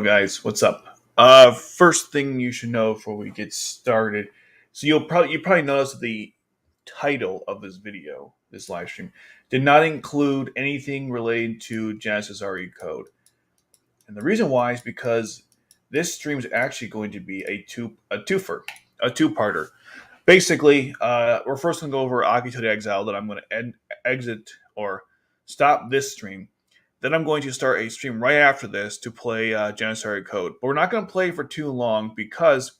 guys, what's up? First thing you should know before we get started. So you probably noticed the title of this video, this live stream, did not include anything related to Genesis RE code. And the reason why is because this stream is actually going to be a twofer, a two-parter. Basically, we're first going to go over Akito the Exiled, and I'm going to exit or stop this stream. Then I'm going to start a stream right after this to play Janissary Code. But we're not going to play for too long because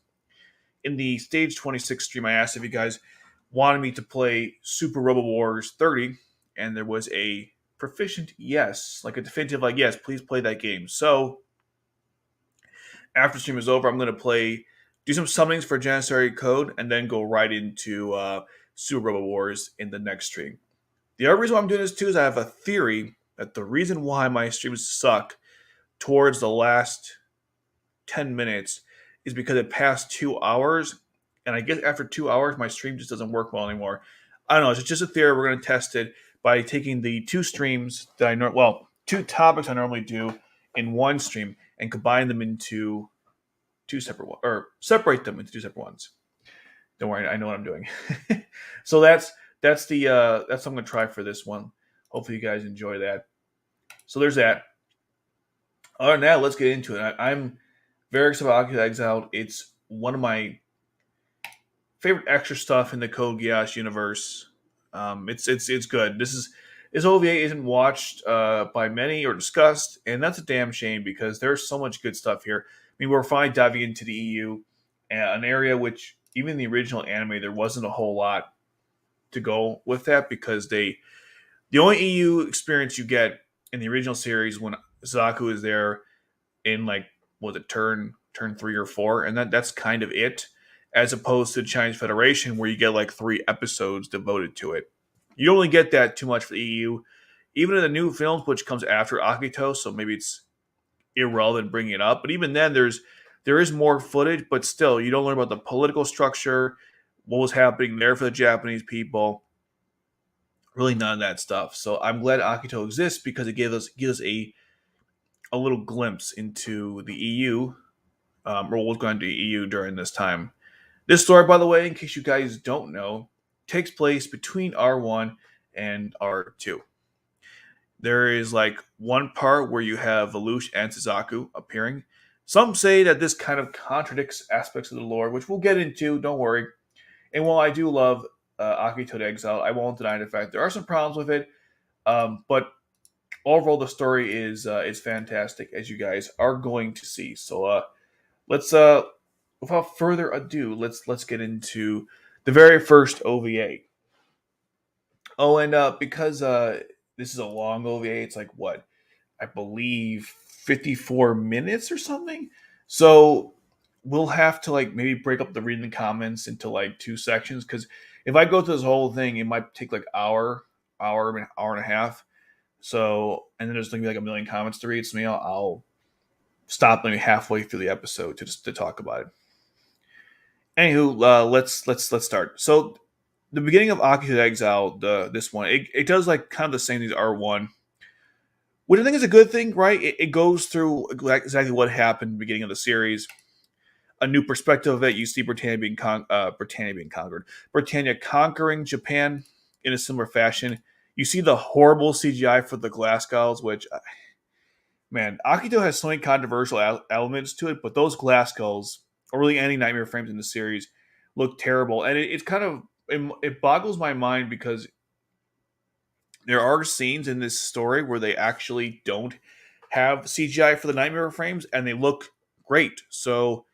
in the Stage 26 stream, I asked if you guys wanted me to play Super Robo Wars 30, and there was a proficient yes, like a definitive like, yes, please play that game. So after the stream is over, I'm going to do some summonings for Janissary Code, and then go right into Super Robo Wars in the next stream. The other reason why I'm doing this too is I have a theory that the reason why my streams suck towards the last 10 minutes is because it passed 2 hours, and I guess after 2 hours, my stream just doesn't work well anymore. I don't know. It's just a theory. We're going to test it by taking the two streams that two topics I normally do in one stream and combine them into two separate ones, or separate them into two separate ones. Don't worry, I know what I'm doing. So that's what I'm going to try for this one. Hopefully, you guys enjoy that. So there's that. Other than that, let's get into it. I'm very excited about Akito the Exiled. It's one of my favorite extra stuff in the Code Geass universe. It's good. This OVA isn't watched by many or discussed, and that's a damn shame because there's so much good stuff here. I mean, we're finally diving into the EU, an area which even in the original anime there wasn't a whole lot to go with that because the only EU experience you get in the original series when Zaku is there in turn 3 or 4, and that's kind of it, as opposed to the Chinese Federation where you get 3 episodes devoted to it. You don't really get that too much for the EU, even in the new films, which comes after Akito, so maybe it's irrelevant bringing it up. But even then, there is more footage, but still, you don't learn about the political structure, what was happening there for the Japanese people. Really none of that stuff. So I'm glad Akito exists because it gives us a little glimpse into the EU, or what was going to the EU during this time. This story, by the way, in case you guys don't know, takes place between R1 and R2. There is one part where you have Lelouch and Suzaku appearing. Some say that this kind of contradicts aspects of the lore, which we'll get into, don't worry. And while I do love Akito the Exile, I won't deny the fact there are some problems with it. But overall, the story is fantastic, as you guys are going to see. So let's without further ado, let's get into the very first OVA. Oh, and because this is a long OVA, it's I believe 54 minutes or something. So we'll have to maybe break up the reading the comments into 2 sections, because if I go through this whole thing, it might take hour and a half. So, and then there's gonna be a million comments to read. So maybe I'll stop maybe halfway through the episode to talk about it. Anywho, let's start. So the beginning of Akito the Exile, this one, it does kind of the same as R1, which I think is a good thing, right? It goes through exactly what happened at the beginning of the series, a new perspective of it. You see Britannia being conquered, Britannia conquering Japan in a similar fashion. You see the horrible CGI for the glass skulls, which, man, Akito has so many controversial elements to it, but those glass skulls, or really any nightmare frames in the series, look terrible. And it's kind of, it boggles my mind because there are scenes in this story where they actually don't have CGI for the nightmare frames, and they look great. So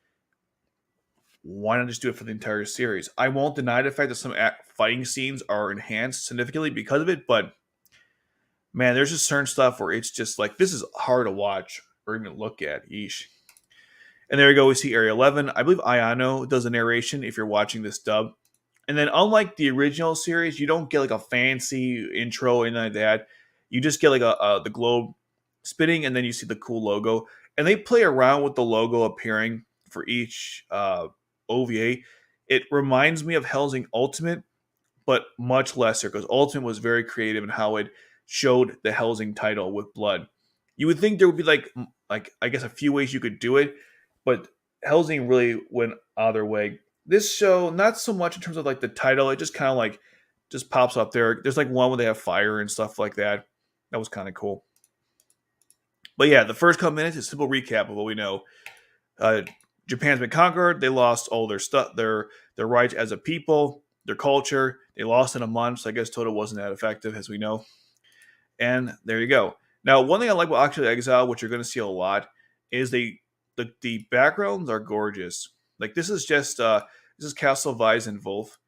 why not just do it for the entire series? I won't deny the fact that some fighting scenes are enhanced significantly because of it, but man, there's just certain stuff where it's just this is hard to watch or even look at. Yeesh. And there we go. We see Area 11. I believe Ayano does the narration if you're watching this dub. And then unlike the original series, you don't get a fancy intro or anything like that. You just get the globe spinning, and then you see the cool logo. And they play around with the logo appearing for each OVA. It reminds me of Hellsing Ultimate, but much lesser, because Ultimate was very creative in how it showed the Hellsing title with blood. You would think there would be like I guess a few ways you could do it, but Hellsing really went other way. This show, not so much in terms of like the title, it just kind of like just pops up there. There's like one where they have fire and stuff like that. That was kind of cool. But yeah, the first couple minutes is a simple recap of what we know. Uh, Japan's been conquered. They lost all their stuff, their rights as a people, their culture. They lost in a month. So I guess Toto wasn't that effective, as we know. And there you go. Now, one thing I like about Akito the Exile, which you're going to see a lot, is the backgrounds are gorgeous. Like this is Castle Weiss and Wolf,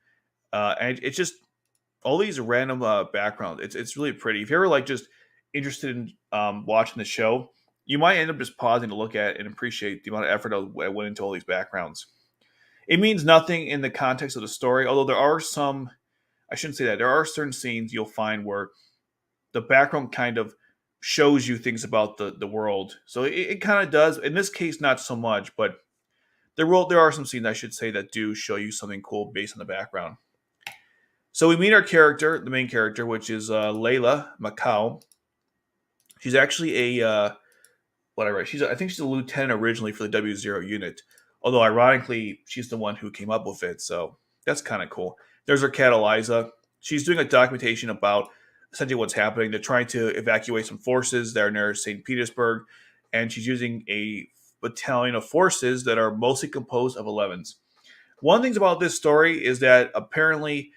and it's just all these random backgrounds. It's really pretty. If you're ever like just interested in watching the show, you might end up just pausing to look at it and appreciate the amount of effort that went into all these backgrounds. It means nothing in the context of the story, although there are some. I shouldn't say that. There are certain scenes you'll find where the background kind of shows you things about the world. So it kind of does. In this case, not so much, but there are some scenes I should say that do show you something cool based on the background. So we meet our character, the main character, which is Layla Macau. She's actually a what I write. I think she's a lieutenant originally for the W0 unit. Although ironically, she's the one who came up with it, so that's kind of cool. There's her cat Eliza. She's doing a documentation about essentially what's happening. They're trying to evacuate some forces that are near St. Petersburg, and she's using a battalion of forces that are mostly composed of 11s. One of the things about this story is that apparently,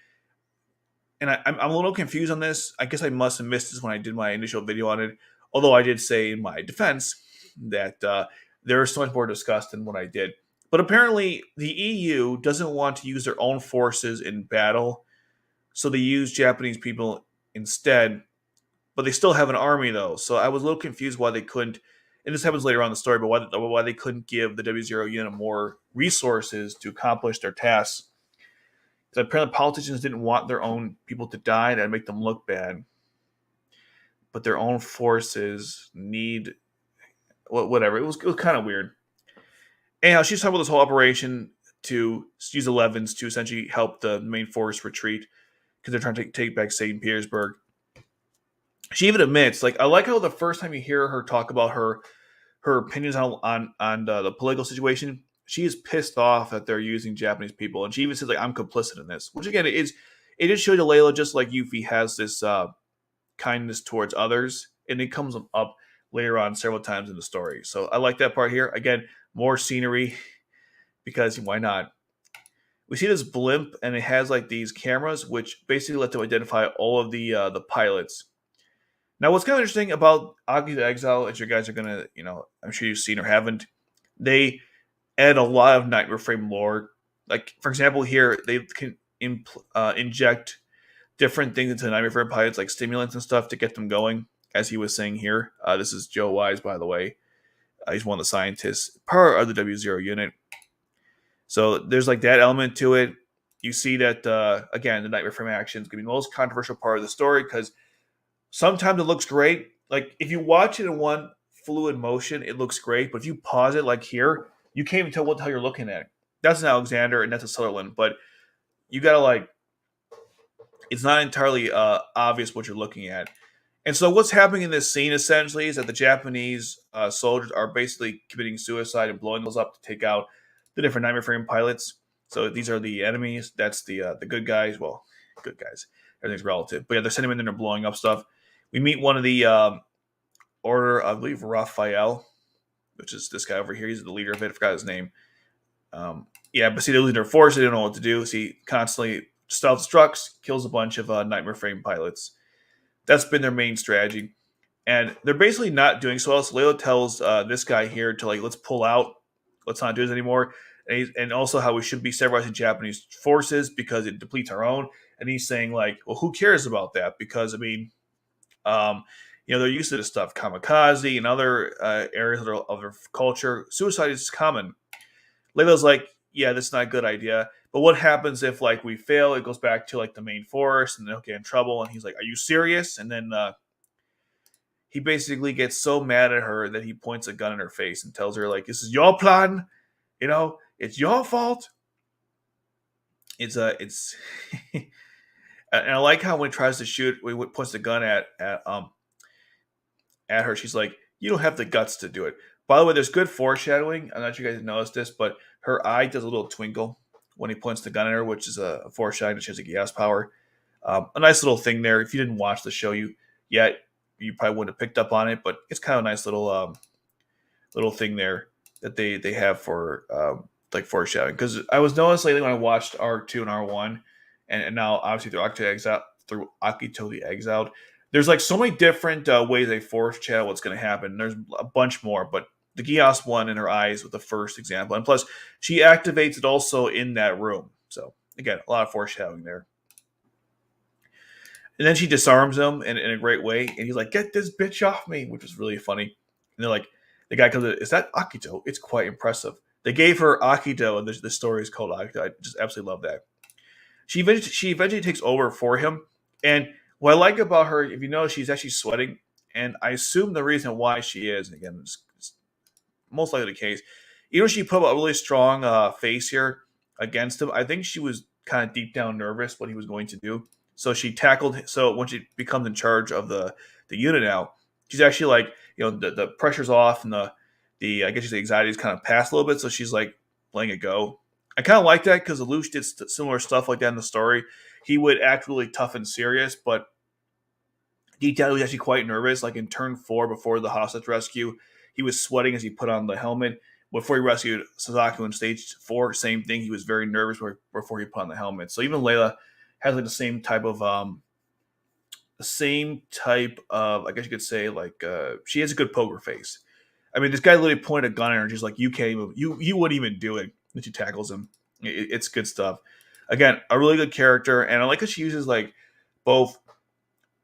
and I'm a little confused on this. I guess I must have missed this when I did my initial video on it. Although I did say in my defense that there is so much more discussed than what I did. But apparently, the EU doesn't want to use their own forces in battle, so they use Japanese people instead. But they still have an army, though. So I was a little confused why they couldn't. And this happens later on in the story, but why they couldn't give the W0 unit more resources to accomplish their tasks. Because apparently, politicians didn't want their own people to die. That'd make them look bad. But their own forces need whatever. It was kind of weird. Anyhow, she's talking about this whole operation to use 11s to essentially help the main force retreat because they're trying to take back St. Petersburg. She even admits, like, I like how the first time you hear her talk about her opinions on the political situation, she is pissed off that they're using Japanese people, and she even says, like, I'm complicit in this. Which again, it is showing to Layla, just like Yuffie has this kindness towards others, and it comes up later on several times in the story. So I like that part here. Again, more scenery because why not? We see this blimp, and it has like these cameras, which basically let them identify all of the pilots. Now, what's kind of interesting about Akito the Exile, as you guys are gonna, I'm sure you've seen or haven't, they add a lot of Nightmare Frame lore. Like, for example, here they can inject different things into Nightmare Frame pilots, like stimulants and stuff, to get them going. As he was saying here, this is Joe Wise, by the way. He's one of the scientists, part of the W0 unit. So there's like that element to it. You see that, again, the Nightmare Frame action is going to be the most controversial part of the story because sometimes it looks great. Like, if you watch it in one fluid motion, it looks great. But if you pause it, like here, you can't even tell what the hell you're looking at. That's an Alexander and that's a Sutherland. But you got to, like, it's not entirely obvious what you're looking at. And so what's happening in this scene, essentially, is that the Japanese soldiers are basically committing suicide and blowing those up to take out the different Nightmare Frame pilots. So these are the enemies. That's the good guys. Well, good guys. Everything's relative. But yeah, they're sending them in there and blowing up stuff. We meet one of the Order, I believe, Raphael, which is this guy over here. He's the leader of it. I forgot his name. Yeah, but see, they're losing their force. They don't know what to do. See, constantly stealth strucks, kills a bunch of Nightmare Frame pilots. That's been their main strategy. And they're basically not doing so well. So Layla tells this guy here to, like, let's pull out. Let's not do this anymore. And also how we should be severizing Japanese forces because it depletes our own. And he's saying, like, well, who cares about that? Because, I mean, they're used to this stuff. Kamikaze and other areas of their culture. Suicide is common. Layla's like, yeah, that's not a good idea. But what happens if, like, we fail? It goes back to, like, the main force, and they'll get in trouble. And he's like, are you serious? And then he basically gets so mad at her that he points a gun in her face and tells her, like, this is your plan. It's your fault. It's and I like how when he tries to shoot, when he puts the gun at her, she's like, you don't have the guts to do it. By the way, there's good foreshadowing. I'm not sure you guys noticed this, but her eye does a little twinkle when he points the gun at her, which is a foreshadowing that she has a gas power. A nice little thing there. If you didn't watch the show you yet, you probably wouldn't have picked up on it, but it's kind of a nice little thing there that they have for like foreshadowing. Because I was noticing lately when I watched R2 and R1, and now obviously through Akito the Exiled, there's like so many different ways they foreshadow what's going to happen. There's a bunch more, but the Gios one in her eyes with the first example, and plus she activates it also in that room. So again, a lot of foreshadowing there. And then she disarms him in a great way, and he's like, "Get this bitch off me," which was really funny. And they're like, the guy comes in, "Is that Akito?" It's quite impressive. They gave her Akito, and the story is called Akito. I just absolutely love that. She eventually takes over for him, and what I like about her, if you know, she's actually sweating, and I assume the reason why she is, and again, it's most likely the case. Even though she put up a really strong face here against him, I think she was kind of deep down nervous what he was going to do. So she tackled. So when she becomes in charge of the unit now, she's actually like, the pressure's off, and the I guess the anxiety is kind of passed a little bit. So she's like letting it go. I kind of like that because Lelouch did similar stuff like that in the story. He would act really tough and serious, but deep down he was actually quite nervous. Like in turn 4, before the hostage rescue, he was sweating as he put on the helmet. Before he rescued Suzaku in stage 4, same thing. He was very nervous before he put on the helmet. So even Layla has like the same type of I guess you could say, like she has a good poker face. I mean, this guy literally pointed a gun at her and she's like, "You can't even you wouldn't even do it." And she tackles him. It's good stuff. Again, a really good character, and I like how she uses like both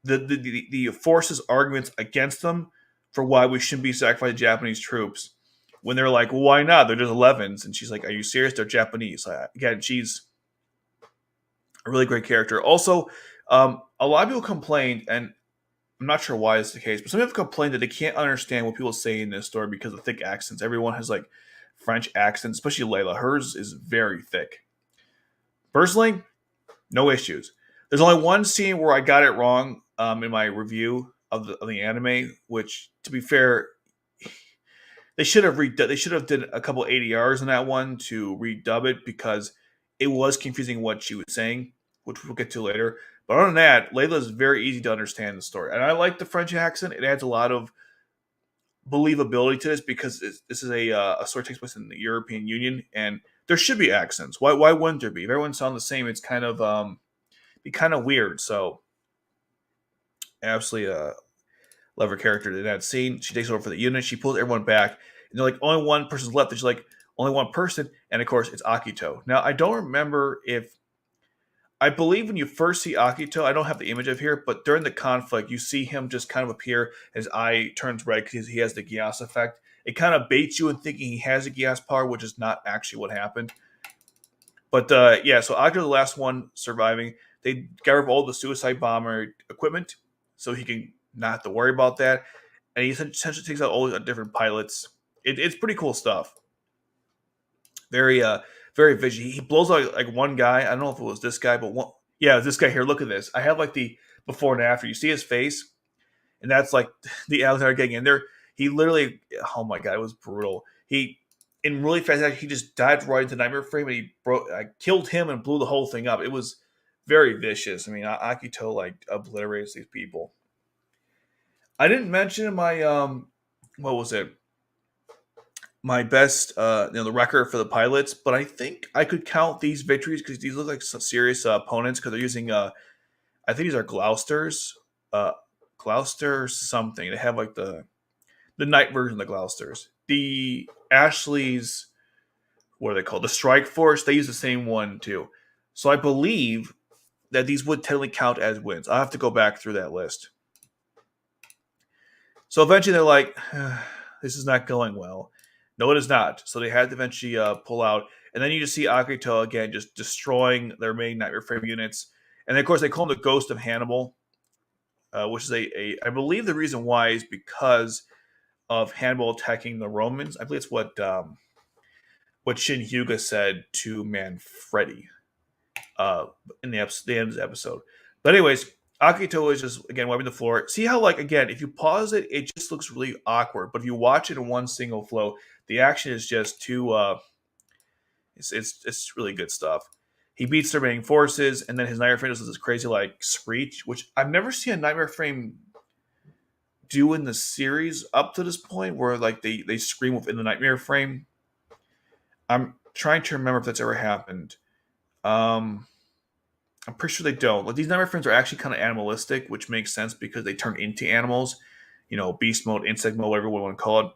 the forces arguments against them for why we shouldn't be sacrificing Japanese troops, when they're like, "Well, why not? They're just 11s," and she's like, "Are you serious? They're Japanese." Again, she's a really great character. Also, a lot of people complained, and I'm not sure why it's the case, but some people complain that they can't understand what people say in this story because of thick accents. Everyone has like French accents, especially Layla. Hers is very thick. Personally, no issues. There's only one scene where I got it wrong in my review of the anime, which, to be fair, they should have did a couple ADRs in that one to redub it because it was confusing what she was saying, which we'll get to later. But other than that, Layla is very easy to understand the story, and I like the French accent. It adds a lot of believability to this because this is a story that takes place in the European Union, and there should be accents. Why wouldn't there be? If everyone sounds the same, it's kind of be kind of weird. So absolutely love her character in that scene. She takes over for the unit. She pulls everyone back, and they're like, only one person's left. And she's like, only one person, and of course it's Akito. Now I don't remember if I believe when you first see Akito, I don't have the image of here, but during the conflict, you see him just kind of appear. His eye turns red because he has the Gias effect. It kind of baits you in thinking he has a Gias power, which is not actually what happened. But yeah, so Akito, the last one surviving, they got rid of all the suicide bomber equipment, so he can not have to worry about that. And he essentially takes out all the different pilots. It's pretty cool stuff. Very very visual. He blows out like one guy. I don't know if it was this guy, but one, yeah, this guy here. Look at this. I have like the before and after. You see his face, and that's like the Alexander getting in there. He literally, oh my god, it was brutal. He in really fast action, he just dived right into Nightmare Frame, and he killed him and blew the whole thing up. It was very vicious. I mean, Akito like obliterates these people. I didn't mention in my what was it? My best, the record for the pilots, but I think I could count these victories because these look like some serious opponents because they're using, I think these are Gloucesters, uh, Gloucester something. They have like the night version of the Gloucesters. The Ashley's, what are they called? The Strike Force. They use the same one too. So I believe that these would technically count as wins. I'll have to go back through that list. So eventually they're like, this is not going well. No, it is not. So they had to eventually pull out. And then you just see Akito again just destroying their main Nightmare Frame units. And then, of course, they call him the Ghost of Hannibal, which is I believe the reason why is because of Hannibal attacking the Romans. I believe it's what Shin Hyuga said to Manfredi in the end of the episode. But anyways, Akito is just again wiping the floor. See how like again, if you pause it, it just looks really awkward. But if you watch it in one single flow, the action is just too. It's really good stuff. He beats the remaining forces, and then his Nightmare Frame does this crazy like screech, which I've never seen a Nightmare Frame do in the series up to this point, where like they scream within the Nightmare Frame. I'm trying to remember if that's ever happened. Um, I'm pretty sure they don't. Like these Nightmare Frames are actually kind of animalistic, which makes sense because they turn into animals. You know, beast mode, insect mode, whatever we want to call it.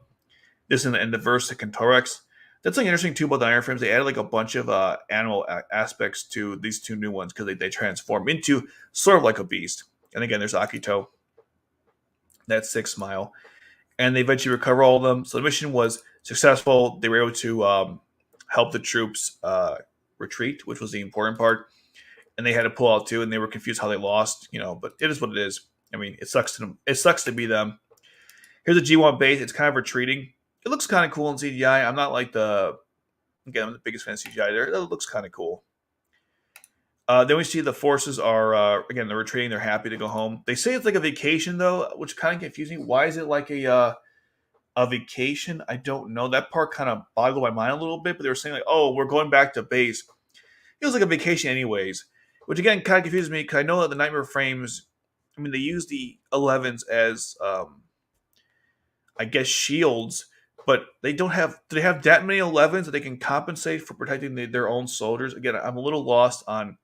This and the Versa Cantorex. That's something interesting too about the Iron Frames. They added like a bunch of animal aspects to these two new ones because they transform into sort of like a beast. And again, there's Akito, that's 6 Mile, and they eventually recover all of them. So the mission was successful. They were able to help the troops retreat, which was the important part. And they had to pull out too, and they were confused how they lost. You know, but it is what it is. I mean, it sucks to them. It sucks to be them. Here's a G1 base. It's kind of retreating. It looks kind of cool in CGI. I'm not like I'm the biggest fan of CGI there. It looks kind of cool. Then we see the forces are again they're retreating. They're happy to go home. They say it's like a vacation though, which kind of confusing. Why is it like a vacation? I don't know. That part kind of boggled my mind a little bit. But they were saying like, oh, we're going back to base. It was like a vacation anyways, which again kind of confuses me because I know that the Nightmare Frames. I mean, they use the 11s as I guess shields, but they don't have. Do they have that many 11s that they can compensate for protecting their own soldiers? Again, I'm a little lost on.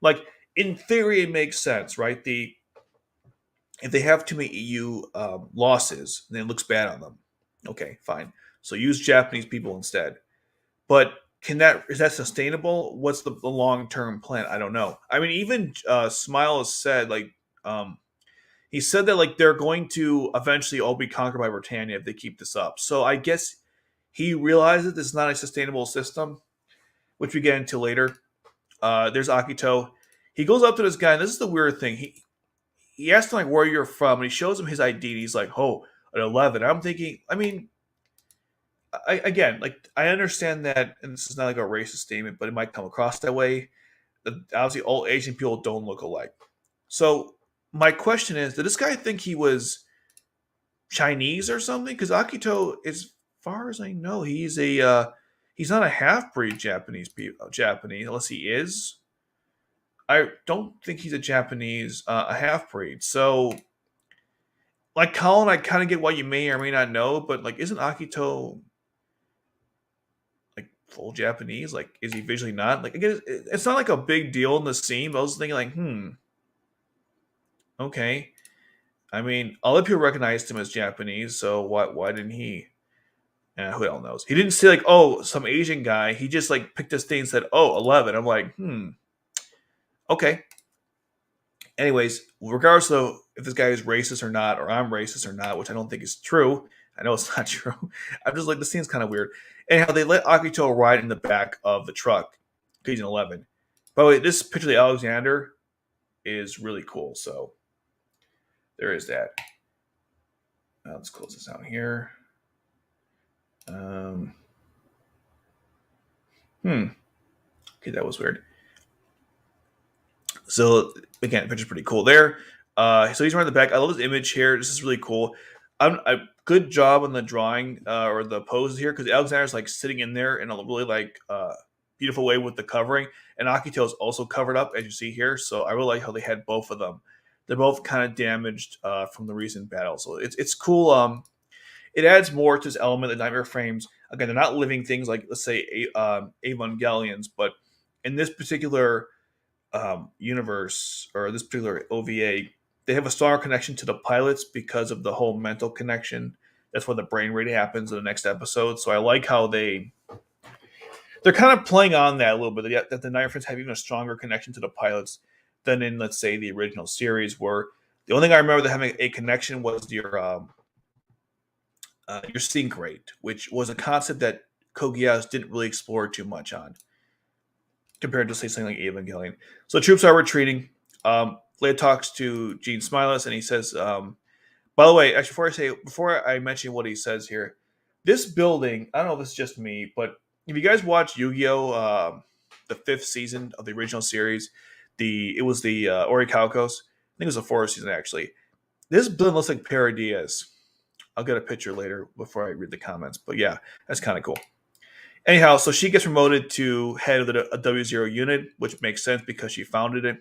Like in theory, it makes sense, right? If they have too many EU losses, then it looks bad on them. Okay, fine. So use Japanese people instead. But is that sustainable? What's the long term plan? I don't know. I mean, even Smile has said like he said that like they're going to eventually all be conquered by Britannia if they keep this up. So I guess he realizes this is not a sustainable system, which we get into later. There's Akito. He goes up to this guy, and this is the weird thing. He asks him like where you're from, and he shows him his ID. And he's like, "Oh, an 11." I'm thinking, I mean, again, like I understand that, and this is not like a racist statement, but it might come across that way. Obviously, all Asian people don't look alike. So my question is, did this guy think he was Chinese or something? Because Akito, as far as I know, he's not a half breed Japanese, unless he is. I don't think he's a Japanese, a half breed. So, like Colin, I kind of get why you may or may not know, but like, isn't Akito like full Japanese? Like, is he visually not? Like, again, it's not like a big deal in the scene. But I was thinking, like, okay. I mean, other people recognized him as Japanese, so why didn't he? Who else knows? He didn't say like, oh, some Asian guy. He just like picked this thing and said, oh, 11. I'm like, okay. Anyways, regardless of if this guy is racist or not, or I'm racist or not, which I don't think is true. I know it's not true. I'm just like, this scene's kind of weird. Anyhow, they let Akito ride in the back of the truck. He's an 11. By the way, this picture of the Alexander is really cool. So there is that. Let's close this out here. Um, Okay, that was weird. So again, picture's pretty cool there. So he's running the back. I love this image here. This is really cool. Good job on the drawing or the poses here because Alexander's like sitting in there in a really like beautiful way with the covering, and Akito is also covered up as you see here. So I really like how they had both of them. They're both kind of damaged from the recent battle, so it's cool. It adds more to this element. The Nightmare Frames again, they're not living things like let's say Evangelions, but in this particular universe or this particular OVA, they have a stronger connection to the pilots because of the whole mental connection. That's where the brain read happens in the next episode. So I like how they're kind of playing on that a little bit. That the Night Friends have even a stronger connection to the pilots than in let's say the original series, where the only thing I remember that having a connection was your sync rate, which was a concept that Kogias didn't really explore too much on compared to say something like Evangelion. So the troops are retreating. Leia talks to Gene Smiles and he says, by the way, actually before I mention what he says here, this building, I don't know if it's just me, but if you guys watch Yu-Gi-Oh! The 5th season of the original series, it was the Orichalcos. think it was the fourth season actually. This villain looks like Paradias. I'll get a picture later before I read the comments. But yeah, that's kind of cool. Anyhow, so she gets promoted to head of the W0 unit, which makes sense because she founded it.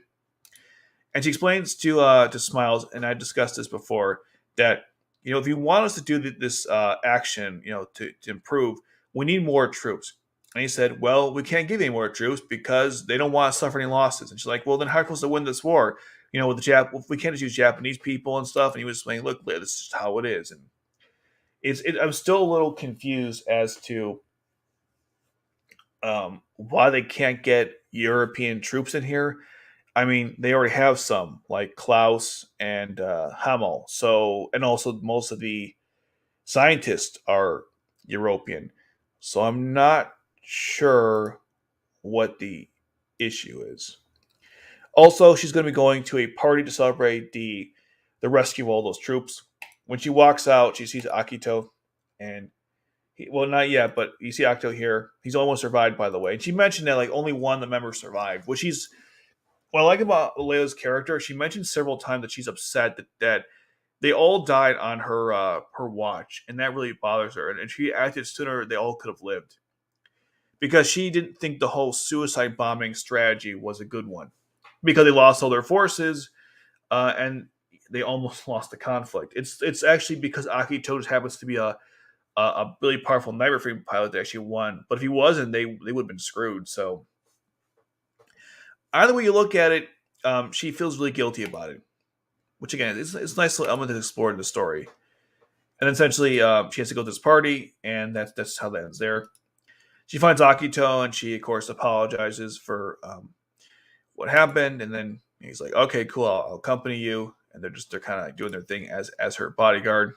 And she explains to Smiles, and I discussed this before, that if you want us to do this action, to improve, we need more troops. And he said, well, we can't give any more troops because they don't want to suffer any losses. And she's like, well, then how are we supposed to win this war? With we can't just use Japanese people and stuff. And he was saying, look, this is how it is. And I'm still a little confused as to why they can't get European troops in here. I mean, they already have some, like Klaus and Hamel. So, and also most of the scientists are European. So I'm not sure what the issue is. Also, she's going to be going to a party to celebrate the rescue of all those troops. When she walks out, she sees Akito, and well, not yet, but you see Akito here. He's almost survived, by the way. And she mentioned that like only one of the members survived, which he's what I like about Leia's character. She mentioned several times that she's upset that they all died on her watch, and that really bothers her. And she acted sooner; they all could have lived because she didn't think the whole suicide bombing strategy was a good one because they lost all their forces and they almost lost the conflict. It's actually because Akito just happens to be a really powerful night referee pilot that actually won. But if he wasn't, they would have been screwed. So either way you look at it, she feels really guilty about it. Which again, it's a nice little element to explore in the story. And then essentially, she has to go to this party, and that's how that ends there. She finds Akito, and she of course apologizes for what happened. And then he's like, "Okay, cool, I'll accompany you." And they're kind of doing their thing as her bodyguard.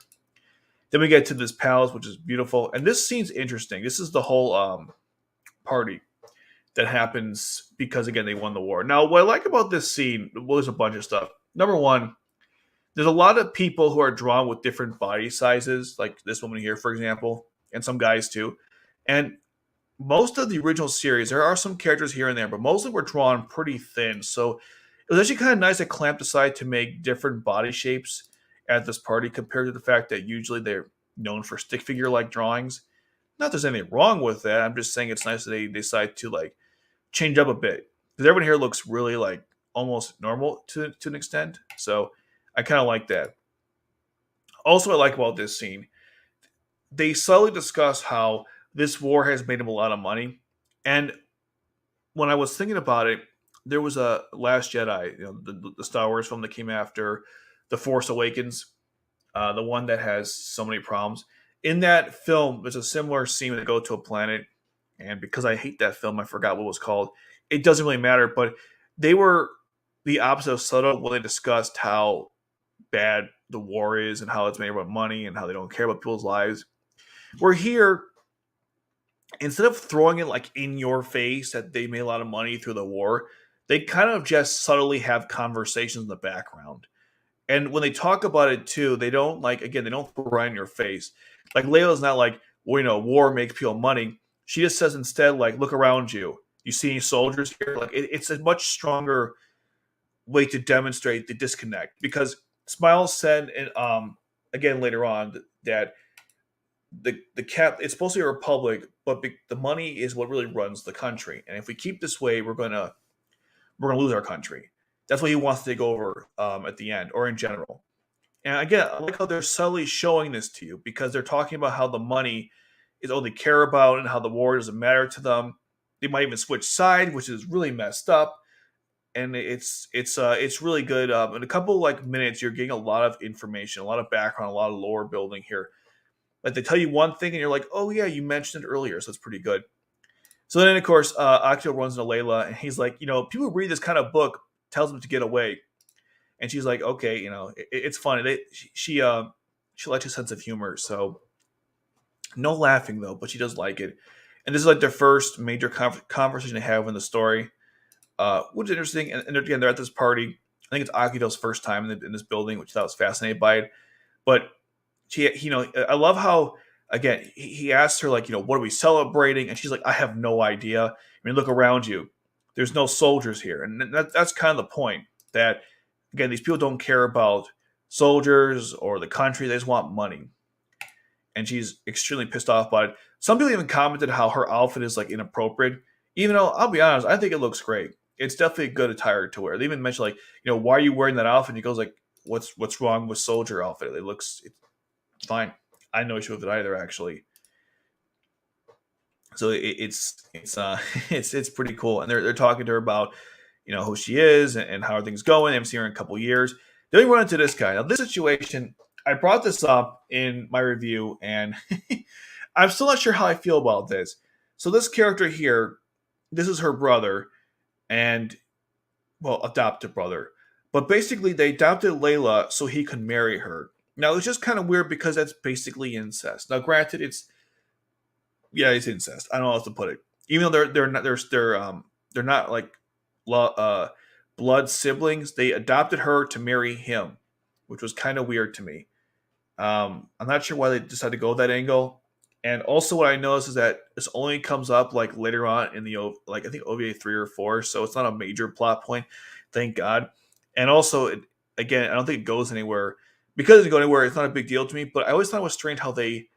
Then we get to this palace, which is beautiful, and this scene's interesting. This is the whole party that happens because again they won the war. Now, what I like about this scene, well, there's a bunch of stuff. Number one, there's a lot of people who are drawn with different body sizes, like this woman here, for example, and some guys too. And most of the original series, there are some characters here and there, but mostly were drawn pretty thin. So it was actually kind of nice that Clamp decided to make different body shapes at this party compared to the fact that usually they're known for stick figure like drawings. Not that there's anything wrong with that. I'm just saying it's nice that they decide to like change up a bit because everyone here looks really like almost normal to an extent. So I kind of like that. Also, I like about this scene, they subtly discuss how this war has made him a lot of money. And when I was thinking about it, there was a Last Jedi, the Star Wars film that came after The Force Awakens, the one that has so many problems. In that film, there's a similar scene where they go to a planet, and because I hate that film, I forgot what it was called. It doesn't really matter, but they were the opposite of subtle when they discussed how bad the war is and how it's made about money and how they don't care about people's lives. We're here, instead of throwing it like in your face that they made a lot of money through the war, they kind of just subtly have conversations in the background. And when they talk about it too, they don't they don't throw it right in your face. Like Layla's not like, well, war makes people money. She just says instead, like, look around you. You see any soldiers here? Like it's a much stronger way to demonstrate the disconnect because Smiles said, and again later on that the cap it's supposed to be a republic, but the money is what really runs the country. And if we keep this way, we're gonna lose our country. That's what he wants to take over at the end or in general. And again, I like how they're subtly showing this to you because they're talking about how the money is all they care about and how the war doesn't matter to them. They might even switch sides, which is really messed up. And it's really good. In a couple like minutes, you're getting a lot of information, a lot of background, a lot of lore building here. Like they tell you one thing, and you're like, "Oh yeah, you mentioned it earlier," so it's pretty good. So then, of course, Akio runs into Layla, and he's like, people who read this kind of book tells them to get away, and she's like, "Okay, it's funny." She likes his sense of humor, so no laughing though, but she does like it. And this is like their first major conversation they have in the story. Which is interesting. And again, they're at this party. I think it's Akito's first time in this building, which I was fascinated by it. But I love how again he asks her like, what are we celebrating? And she's like, I have no idea. I mean, look around you. There's no soldiers here, and that's kind of the point that Again, these people don't care about soldiers or the country; they just want money. And she's extremely pissed off by it. Some people even commented how her outfit is like inappropriate. Even though I'll be honest, I think it looks great. It's definitely a good attire to wear. They even mentioned like, why are you wearing that outfit? And he goes like, what's wrong with soldier outfit? It's fine. I have no issue with it either, actually. So it's it's pretty cool. And they're talking to her about who she is and how are things going. They haven't seen her in a couple years. Then we run into this guy. Now this situation, I brought this up in my review, and I'm still not sure how I feel about this. So this character here, this is her brother, and well, adopted brother. But basically, they adopted Layla so he could marry her. Now it's just kind of weird because that's basically incest. Now, granted, it's incest. I don't know how else to put it. Even though they're not like blood siblings, they adopted her to marry him, which was kind of weird to me. I'm not sure why they decided to go that angle. And also, what I noticed is that this only comes up like later on in the like I think OVA 3 or 4, so it's not a major plot point. Thank God. And also, again, I don't think it goes anywhere because it doesn't go anywhere. It's not a big deal to me. But I always thought it was strange how they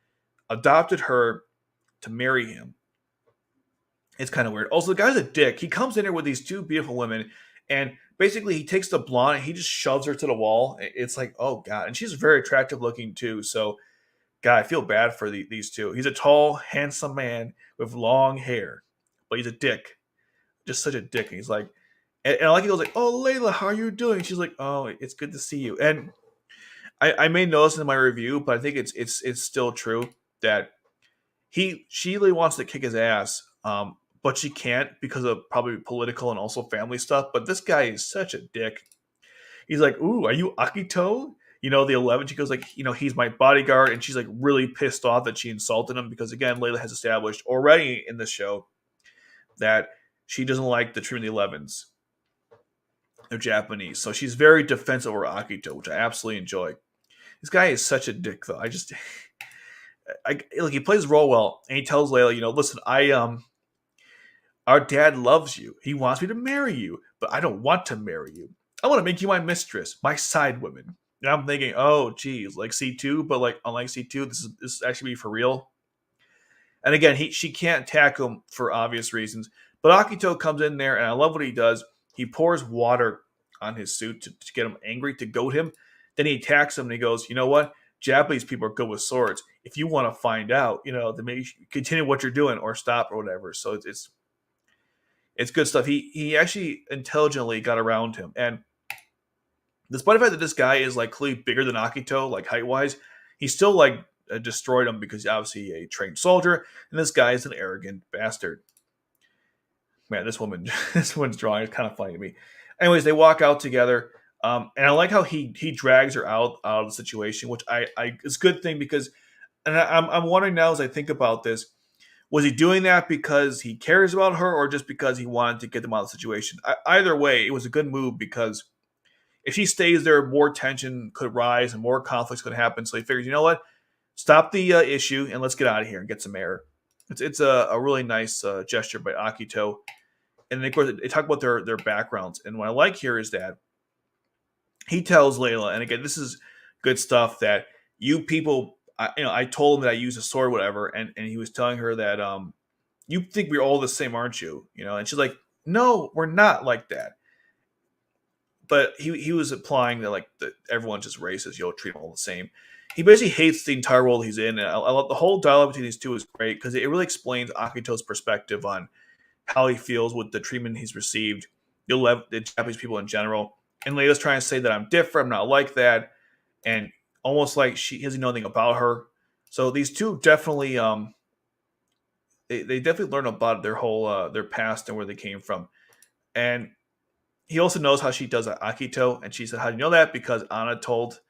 adopted her to marry him. It's kind of weird. Also, the guy's a dick. He comes in here with these two beautiful women, and basically he takes the blonde and he just shoves her to the wall. It's like, oh god, and she's very attractive looking too. So, God, I feel bad for these two. He's a tall, handsome man with long hair, but he's a dick, just such a dick. And he's like, and I like he goes like, "Oh, Layla, how are you doing?" She's like, "Oh, it's good to see you." And I may know this in my review, but I think it's still true that she really wants to kick his ass, but she can't because of probably political and also family stuff. But this guy is such a dick. He's like, "Ooh, are you Akito?" The 11. She goes like, he's my bodyguard, and she's like really pissed off that she insulted him because again, Layla has established already in the show that she doesn't like the treatment of the 11s. They're Japanese, so she's very defensive over Akito, which I absolutely enjoy. This guy is such a dick, though. Like he plays the role well, and he tells Layla, listen, our dad loves you. He wants me to marry you, but I don't want to marry you. I want to make you my mistress, my side woman. And I'm thinking, oh, geez, like C2, but like unlike C2, this actually be for real. And again, she can't attack him for obvious reasons. But Akito comes in there, and I love what he does. He pours water on his suit to get him angry, to goad him. Then he attacks him, and he goes, you know what? Japanese people are good with swords. If you want to find out, then maybe continue what you're doing or stop or whatever. So it's good stuff. He actually intelligently got around him. And despite the fact that this guy is like clearly bigger than Akito, like height wise, he still like destroyed him because he's obviously a trained soldier, and this guy is an arrogant bastard. Man, this woman's drawing is kind of funny to me. Anyways, they walk out together, and I like how he drags her out of the situation, which I it's a good thing because, and I'm wondering now as I think about this, was he doing that because he cares about her, or just because he wanted to get them out of the situation? Either way, it was a good move because if she stays there, more tension could rise and more conflicts could happen. So he figures, you know what, stop the issue and let's get out of here and get some air. It's a really nice gesture by Akito. And then, of course, they talk about their backgrounds. And what I like here is that he tells Layla, and again, this is good stuff, that you people, I told him that I use a sword, whatever, and he was telling her that you think we're all the same, aren't you? And she's like, no, we're not like that. But he was implying that like that everyone's just racist, you'll treat them all the same. He basically hates the entire world he's in, and I love the whole dialogue between these two is great because it really explains Akito's perspective on how he feels with the treatment he's received, the Japanese people in general. And Layla's trying to say that I'm different, I'm not like that, and almost like she doesn't know anything about her. So these two definitely, they definitely learn about their whole their past and where they came from. And he also knows how she does Akito, and she said, "How do you know that?" Because Anna told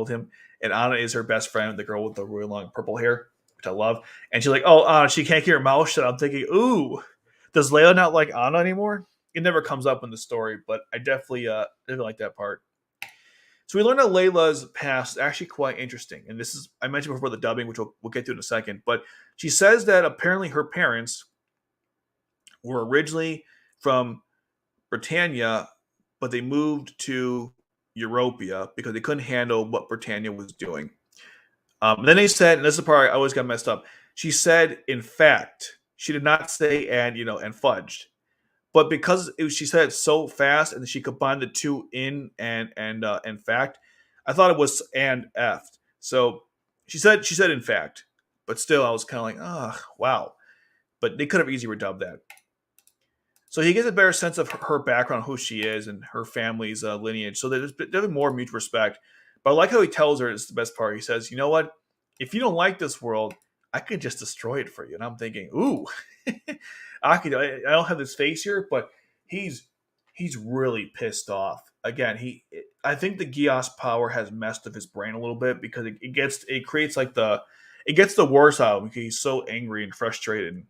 him, and Anna is her best friend, the girl with the really long purple hair, which I love. And she's like, "Oh, Anna, she can't keep her mouth shut." I'm thinking, "Ooh, does Layla not like Anna anymore?" It never comes up in the story, but I definitely didn't like that part. So we learned that Layla's past is actually quite interesting, and this is I mentioned before the dubbing, which we'll get to in a second. But she says that apparently her parents were originally from Britannia, but they moved to Europia because they couldn't handle what Britannia was doing. Then they said, and this is the part I always got messed up. She said, in fact, she did not say and fudged, but because she said it so fast and she combined the two in and in fact, I thought it was and effed. So she said in fact, but still I was kind of like, oh wow. But they could have easily redubbed that. So he gets a better sense of her background, who she is, and her family's lineage. So there's more mutual respect. But I like how he tells her, it's the best part. He says, you know what? If you don't like this world, I could just destroy it for you. And I'm thinking, ooh, I don't have this face here, but he's really pissed off. Again, I think the Gios power has messed with his brain a little bit because it creates like it gets the worst out of him because he's so angry and frustrated.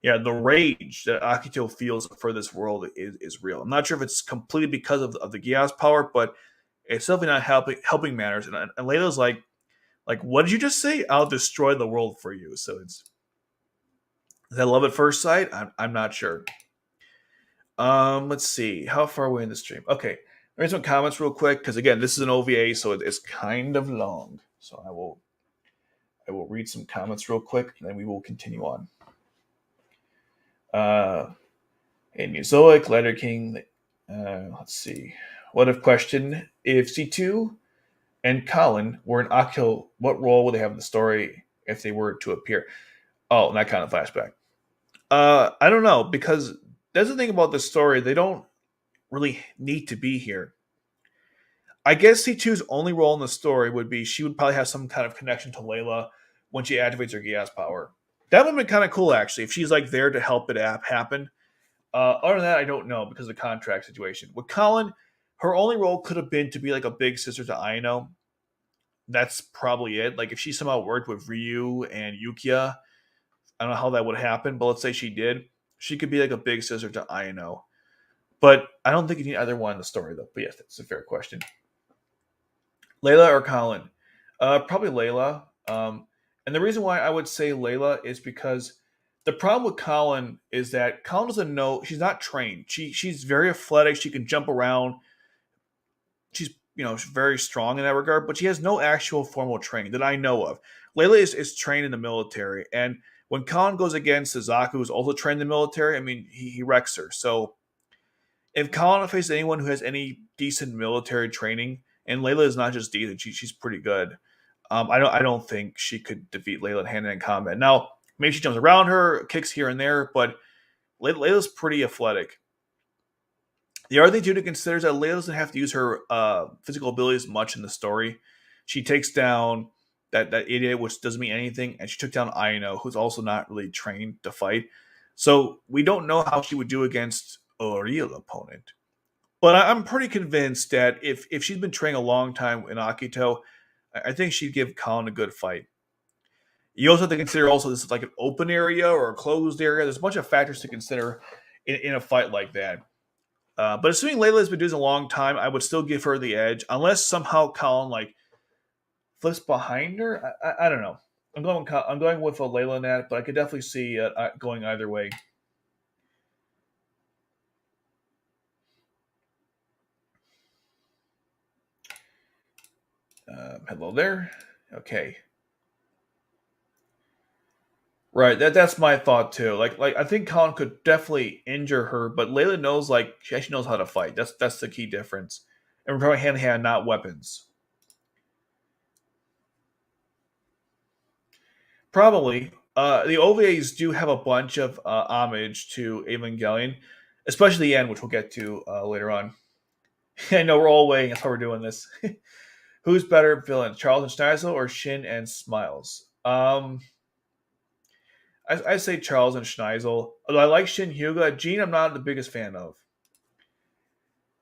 Yeah, the rage that Akito feels for this world is real. I'm not sure if it's completely because of the Gias power, but it's definitely not helping matters. And Layla's like, what did you just say? I'll destroy the world for you. So is that love at first sight? I'm not sure. Let's see. How far away in the stream? Okay. Read some comments real quick, because again, this is an OVA, so it's kind of long. So I will read some comments real quick, and then we will continue on. Hey, Muzoic, Letter King. Let's see. What if question? If C2 and Colin were in Akito, what role would they have in the story if they were to appear? Oh, and that kind of flashback. I don't know, because that's the thing about this story. They don't really need to be here. I guess C2's only role in the story would be she would probably have some kind of connection to Layla when she activates her Gias power. That would have been kind of cool, actually, if she's like there to help it happen. Other than that, I don't know because of the contract situation. With Colin, her only role could have been to be like a big sister to Aino. That's probably it. Like if she somehow worked with Ryu and Yukiya, I don't know how that would happen, but let's say she did. She could be like a big sister to Aino. But I don't think you need either one in the story, though. But yes, that's a fair question. Layla or Colin? Probably Layla. And the reason why I would say Layla is because the problem with Colin is that Colin doesn't know, she's not trained. She's very athletic. She can jump around. She's very strong in that regard, but she has no actual formal training that I know of. Layla is trained in the military, and when Colin goes against Suzaku, who's also trained in the military, I mean, he wrecks her. So if Colin faces anyone who has any decent military training, and Layla is not just decent, she's pretty good. I don't think she could defeat Layla in hand-to-hand combat. Now, maybe she jumps around her, kicks here and there, but Layla's pretty athletic. The other thing too to consider is that Layla doesn't have to use her physical abilities much in the story. She takes down that idiot, which doesn't mean anything, and she took down Aino, who's also not really trained to fight. So we don't know how she would do against a real opponent. But I'm pretty convinced that if she's been training a long time in Akito, I think she'd give Colin a good fight. You also have to consider also this is like an open area or a closed area. There's a bunch of factors to consider in a fight like that. But assuming Layla's been doing this a long time, I would still give her the edge, unless somehow Colin like flips behind her. I don't know. I'm going with a Layla in that, but I could definitely see going either way. Hello there. Okay. Right, that's my thought too. Like I think Colin could definitely injure her, but Layla knows like she actually knows how to fight. That's the key difference. And we're talking hand to hand, not weapons. Probably. The OVAs do have a bunch of homage to Evangelion, especially the end, which we'll get to later on. I know we're all waiting. That's why we're doing this. Who's better villain, Charles and Schneisel or Shin and Smiles? I say Charles and Schneisel. Although I like Shin Hyuga, Jean I'm not the biggest fan of.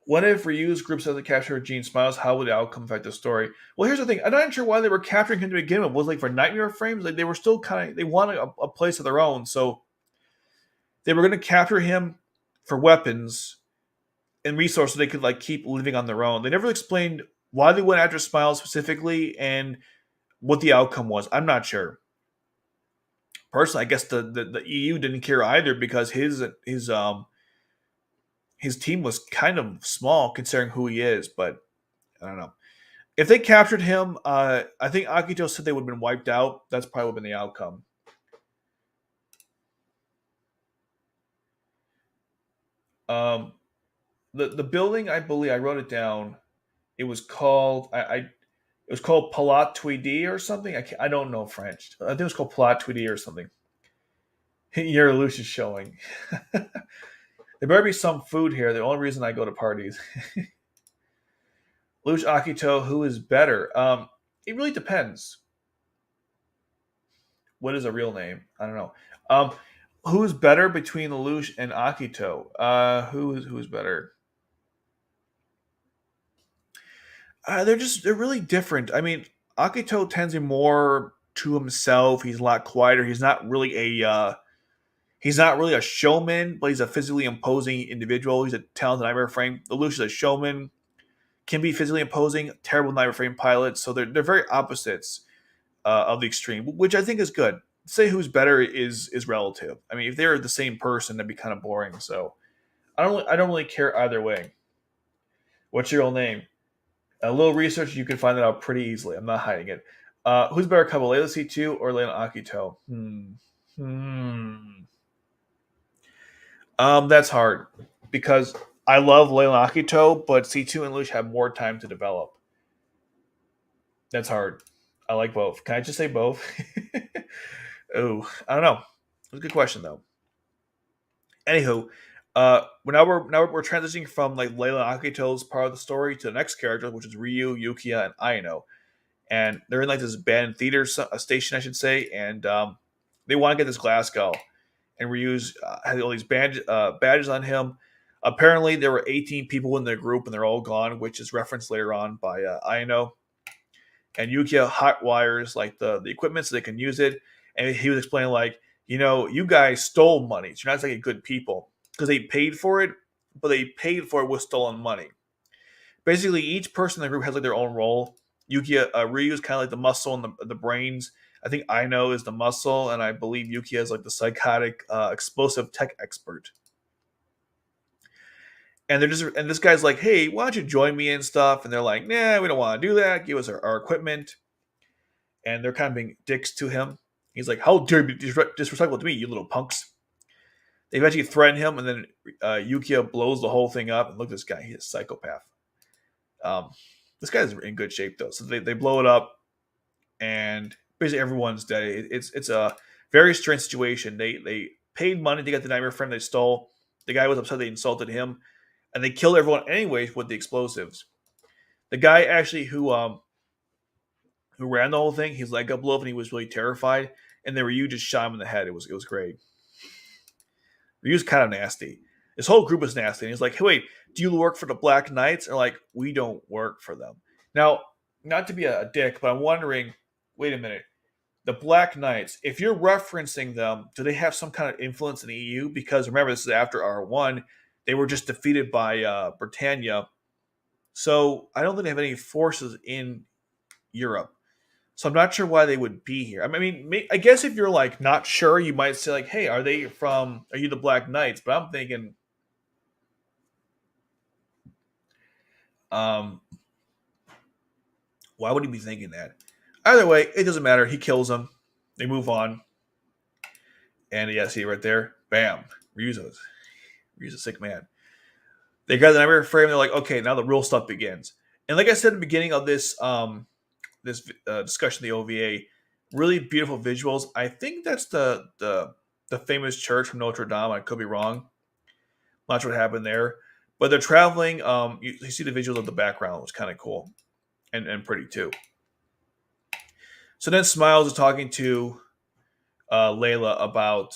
What if Ryu's group doesn't capture Gene Smiles? How would the outcome affect the story? Well, here's the thing. I'm not sure why they were capturing him to begin with. Was it like for nightmare frames? Like they were still kind of they wanted a place of their own, so they were going to capture him for weapons and resources so they could like keep living on their own. They never explained why they went after Smiles specifically and what the outcome was. I'm not sure. Personally, I guess the EU didn't care either because his team was kind of small considering who he is, but I don't know. If they captured him, I think Akito said they would have been wiped out. That's probably would have been the outcome. Um, the building, I believe, I wrote it down. It was called it was called Palat Tweedy or something. I don't know French. I think it was called Palat Tweedy or something. Your Lucius is showing. There better be some food here. The only reason I go to parties. Luge Akito, who is better? It really depends. What is a real name? I don't know. Um, who's better between Lelouch and Akito? Who's better? They're really different. I mean, Akito tends to be more to himself. He's a lot quieter. He's not really a showman, but he's a physically imposing individual. He's a talented nightmare frame. Lelouch is a showman, can be physically imposing, terrible nightmare frame pilot. So they're very opposites of the extreme, which I think is good. Say who's better is relative. I mean, if they're the same person, that'd be kind of boring. So I don't really care either way. What's your real name? A little research, you can find that out pretty easily. I'm not hiding it. Who's better couple, Layla C2 or Layla Akito? That's hard because I love Layla Akito, but C2 and Lush have more time to develop. That's hard. I like both. Can I just say both? Oh, I don't know. It's a good question though. Anywho, now we're transitioning from like Layla Akito's part of the story to the next character, which is Ryu, Yukiya, and Aino, and they're in like this band theater station, I should say, and they want to get this glass skull, and Ryu's has all these badges on him. Apparently, there were 18 people in their group, and they're all gone, which is referenced later on by Aino. And Yukiya hot wires like the equipment so they can use it. And he was explaining like, you guys stole money. So you're not like good people because they paid for it, but they paid for it with stolen money. Basically, each person in the group has like their own role. Yukiya Ryu is kind of like the muscle and the brains. I think Aino is the muscle, and I believe Yukiya is like the psychotic, explosive tech expert. And this guy's like, hey, why don't you join me and stuff? And they're like, nah, we don't want to do that. Give us our equipment. And they're kind of being dicks to him. He's like, how dare you be disrespectful to me, you little punks. They eventually threaten him, and then Yukiya blows the whole thing up. And look at this guy. He's a psychopath. Um, this guy's in good shape, though. So they blow it up, and basically everyone's dead. It's a very strange situation. They paid money to get the nightmare friend they stole. The guy was upset they insulted him, and they killed everyone anyways with the explosives. The guy actually who ran the whole thing, his leg got blown up and he was really terrified. And then Ryu just shot him in the head. It was great. Ryu's kind of nasty. This whole group is nasty. And he's like, hey, wait, do you work for the Black Knights? Or like, we don't work for them. Now, not to be a dick, but I'm wondering, wait a minute. The Black Knights, if you're referencing them, do they have some kind of influence in the EU? Because remember, this is after R1. They were just defeated by Britannia. So I don't think they have any forces in Europe. So I'm not sure why they would be here. I mean, I guess if you're like not sure, you might say like, "Hey, are you the Black Knights?" But I'm thinking, um, why would he be thinking that? Either way, it doesn't matter. He kills them. They move on, and yeah, see right there, bam, Ryu's a sick man. They got the nightmare frame. They're like, okay, now the real stuff begins. And like I said at the beginning of this discussion, the OVA, really beautiful visuals. I think that's the famous church from Notre Dame. I could be wrong. Not sure what happened there, but they're traveling. You see the visuals of the background. It's kind of cool and pretty too. So then Smiles is talking to Layla about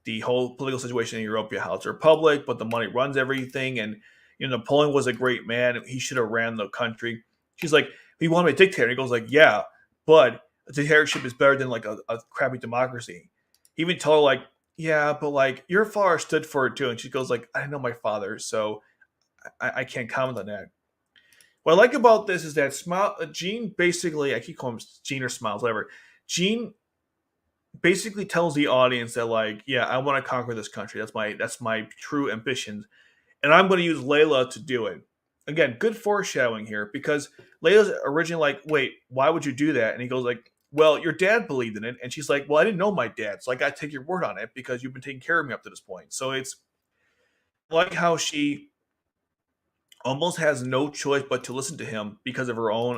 the whole political situation in Europe, how it's a republic, but the money runs everything. And Napoleon was a great man. He should have ran the country. She's like, he wanted to be a dictator. And he goes like, yeah, but a dictatorship is better than like a crappy democracy. He even told her like, yeah, but like your father stood for it too. And she goes like, I know my father, so I can't comment on that. What I like about this is that Gene basically, I keep calling him Gene or Smiles, whatever. Gene basically tells the audience that like, yeah, I want to conquer this country. That's my true ambition, and I'm going to use Layla to do it. again, good foreshadowing here because Layla's originally like, "Wait, why would you do that?" And he goes like, "Well, your dad believed in it," and she's like, "Well, I didn't know my dad, so I got to take your word on it because you've been taking care of me up to this point." So it's like how she almost has no choice but to listen to him because of her own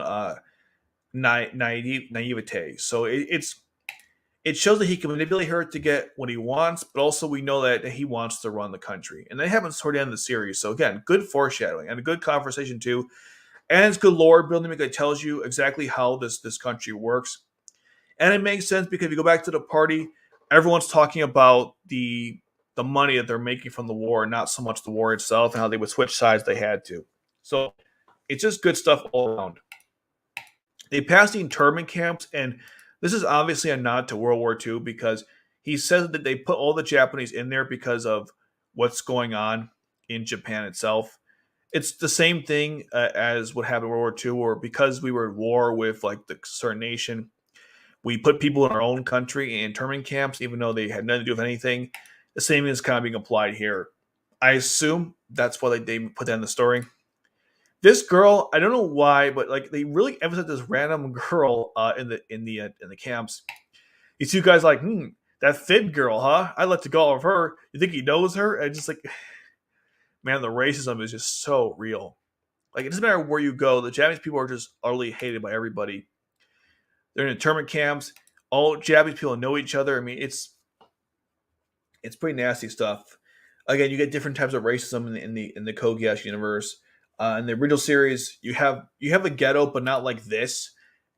naivete. So it shows that he can manipulate her to get what he wants, but also we know that he wants to run the country. And that happens toward the end of the series. So again, good foreshadowing and a good conversation too. And it's good lore building because it tells you exactly how this country works. And it makes sense because if you go back to the party, everyone's talking about the money that they're making from the war, not so much the war itself and how they would switch sides they had to. So it's just good stuff all around. They passed the internment camps, and this is obviously a nod to World War II because he says that they put all the Japanese in there because of what's going on in Japan itself. It's the same thing as what happened in World War II, or because we were at war with like the certain nation, we put people in our own country in internment camps, even though they had nothing to do with anything. The same is kind of being applied here. I assume that's why they put that in the story. This girl, I don't know why, but like they really emphasize this random girl in the camps. These two guys like, that Fid girl, huh? I'd like to go out with her. You think he knows her? And just like, man, the racism is just so real. Like it doesn't matter where you go, the Japanese people are just utterly hated by everybody. They're in internment camps. All Japanese people know each other. I mean, it's pretty nasty stuff. Again, you get different types of racism in the Code Geass universe. In the original series, you have the ghetto, but not like this,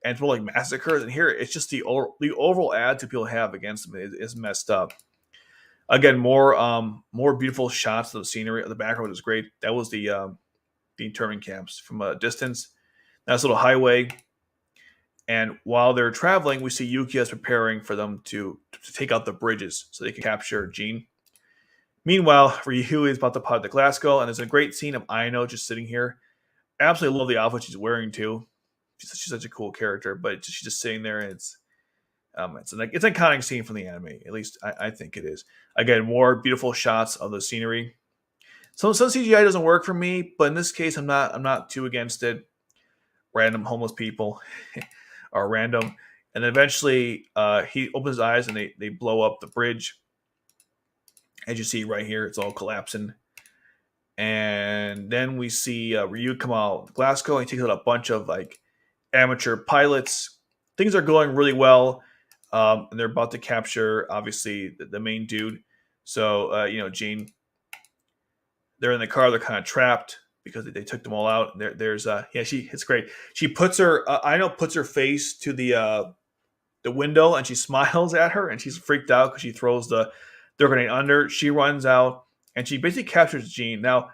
and it's more like massacres. And here, it's just the overall attitude people have against them is messed up. Again, more beautiful shots of the scenery. The background is great. That was the internment camps from a distance. Nice little highway. And while they're traveling, we see Yukia's preparing for them to take out the bridges so they can capture Jean. Meanwhile, Ryu is about to pop the Glasgow, and there's a great scene of Aino just sitting here. Absolutely love the outfit she's wearing too. She's such a cool character, but she's just sitting there, and it's an iconic scene from the anime. At least I think it is. Again, more beautiful shots of the scenery. Some CGI doesn't work for me, but in this case, I'm not too against it. Random homeless people are random, and then eventually he opens his eyes and they blow up the bridge. As you see right here, it's all collapsing. And then we see Ryu come out of Glasgow. And he takes out a bunch of like amateur pilots. Things are going really well, and they're about to capture obviously the main dude. So Jean, they're in the car. They're kind of trapped because they took them all out. There's it's great. She puts her Aino puts her face to the window and she smiles at her and she's freaked out because she throws the grenade under. She runs out and she basically captures Jean. Now,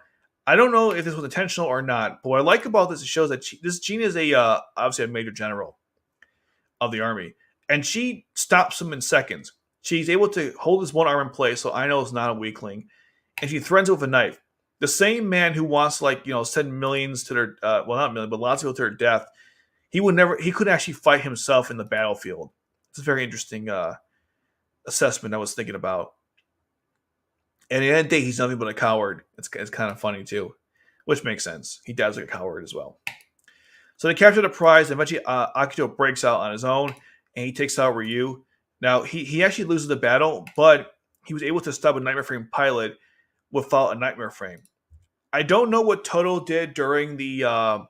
I don't know if this was intentional or not, but what I like about this, it shows that this Jean is obviously a major general of the army, and she stops him in seconds. She's able to hold his one arm in place, so Aino is not a weakling, and she threatens it with a knife. The same man who wants send millions to their not millions, but lots of people to their death, he couldn't actually fight himself in the battlefield. It's a very interesting assessment I was thinking about. And at the end of the day, he's nothing but a coward. It's kind of funny too, which makes sense. He dies like a coward as well. So they capture the prize. And eventually, Akito breaks out on his own, and he takes out Ryu. Now he actually loses the battle, but he was able to stop a Nightmare Frame pilot without a Nightmare Frame. I don't know what Toto did during the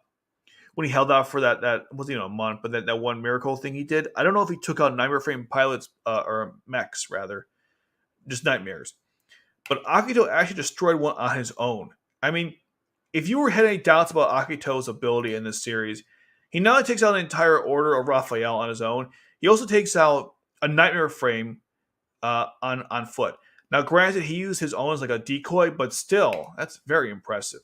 when he held out for that wasn't a month, but that one miracle thing he did. I don't know if he took out Nightmare Frame pilots or mechs rather, just nightmares. But Akito actually destroyed one on his own. I mean, if you were had any doubts about Akito's ability in this series, he not only takes out an entire order of Raphael on his own, he also takes out a Nightmare Frame on foot. Now, granted, he used his own as like a decoy, but still, that's very impressive.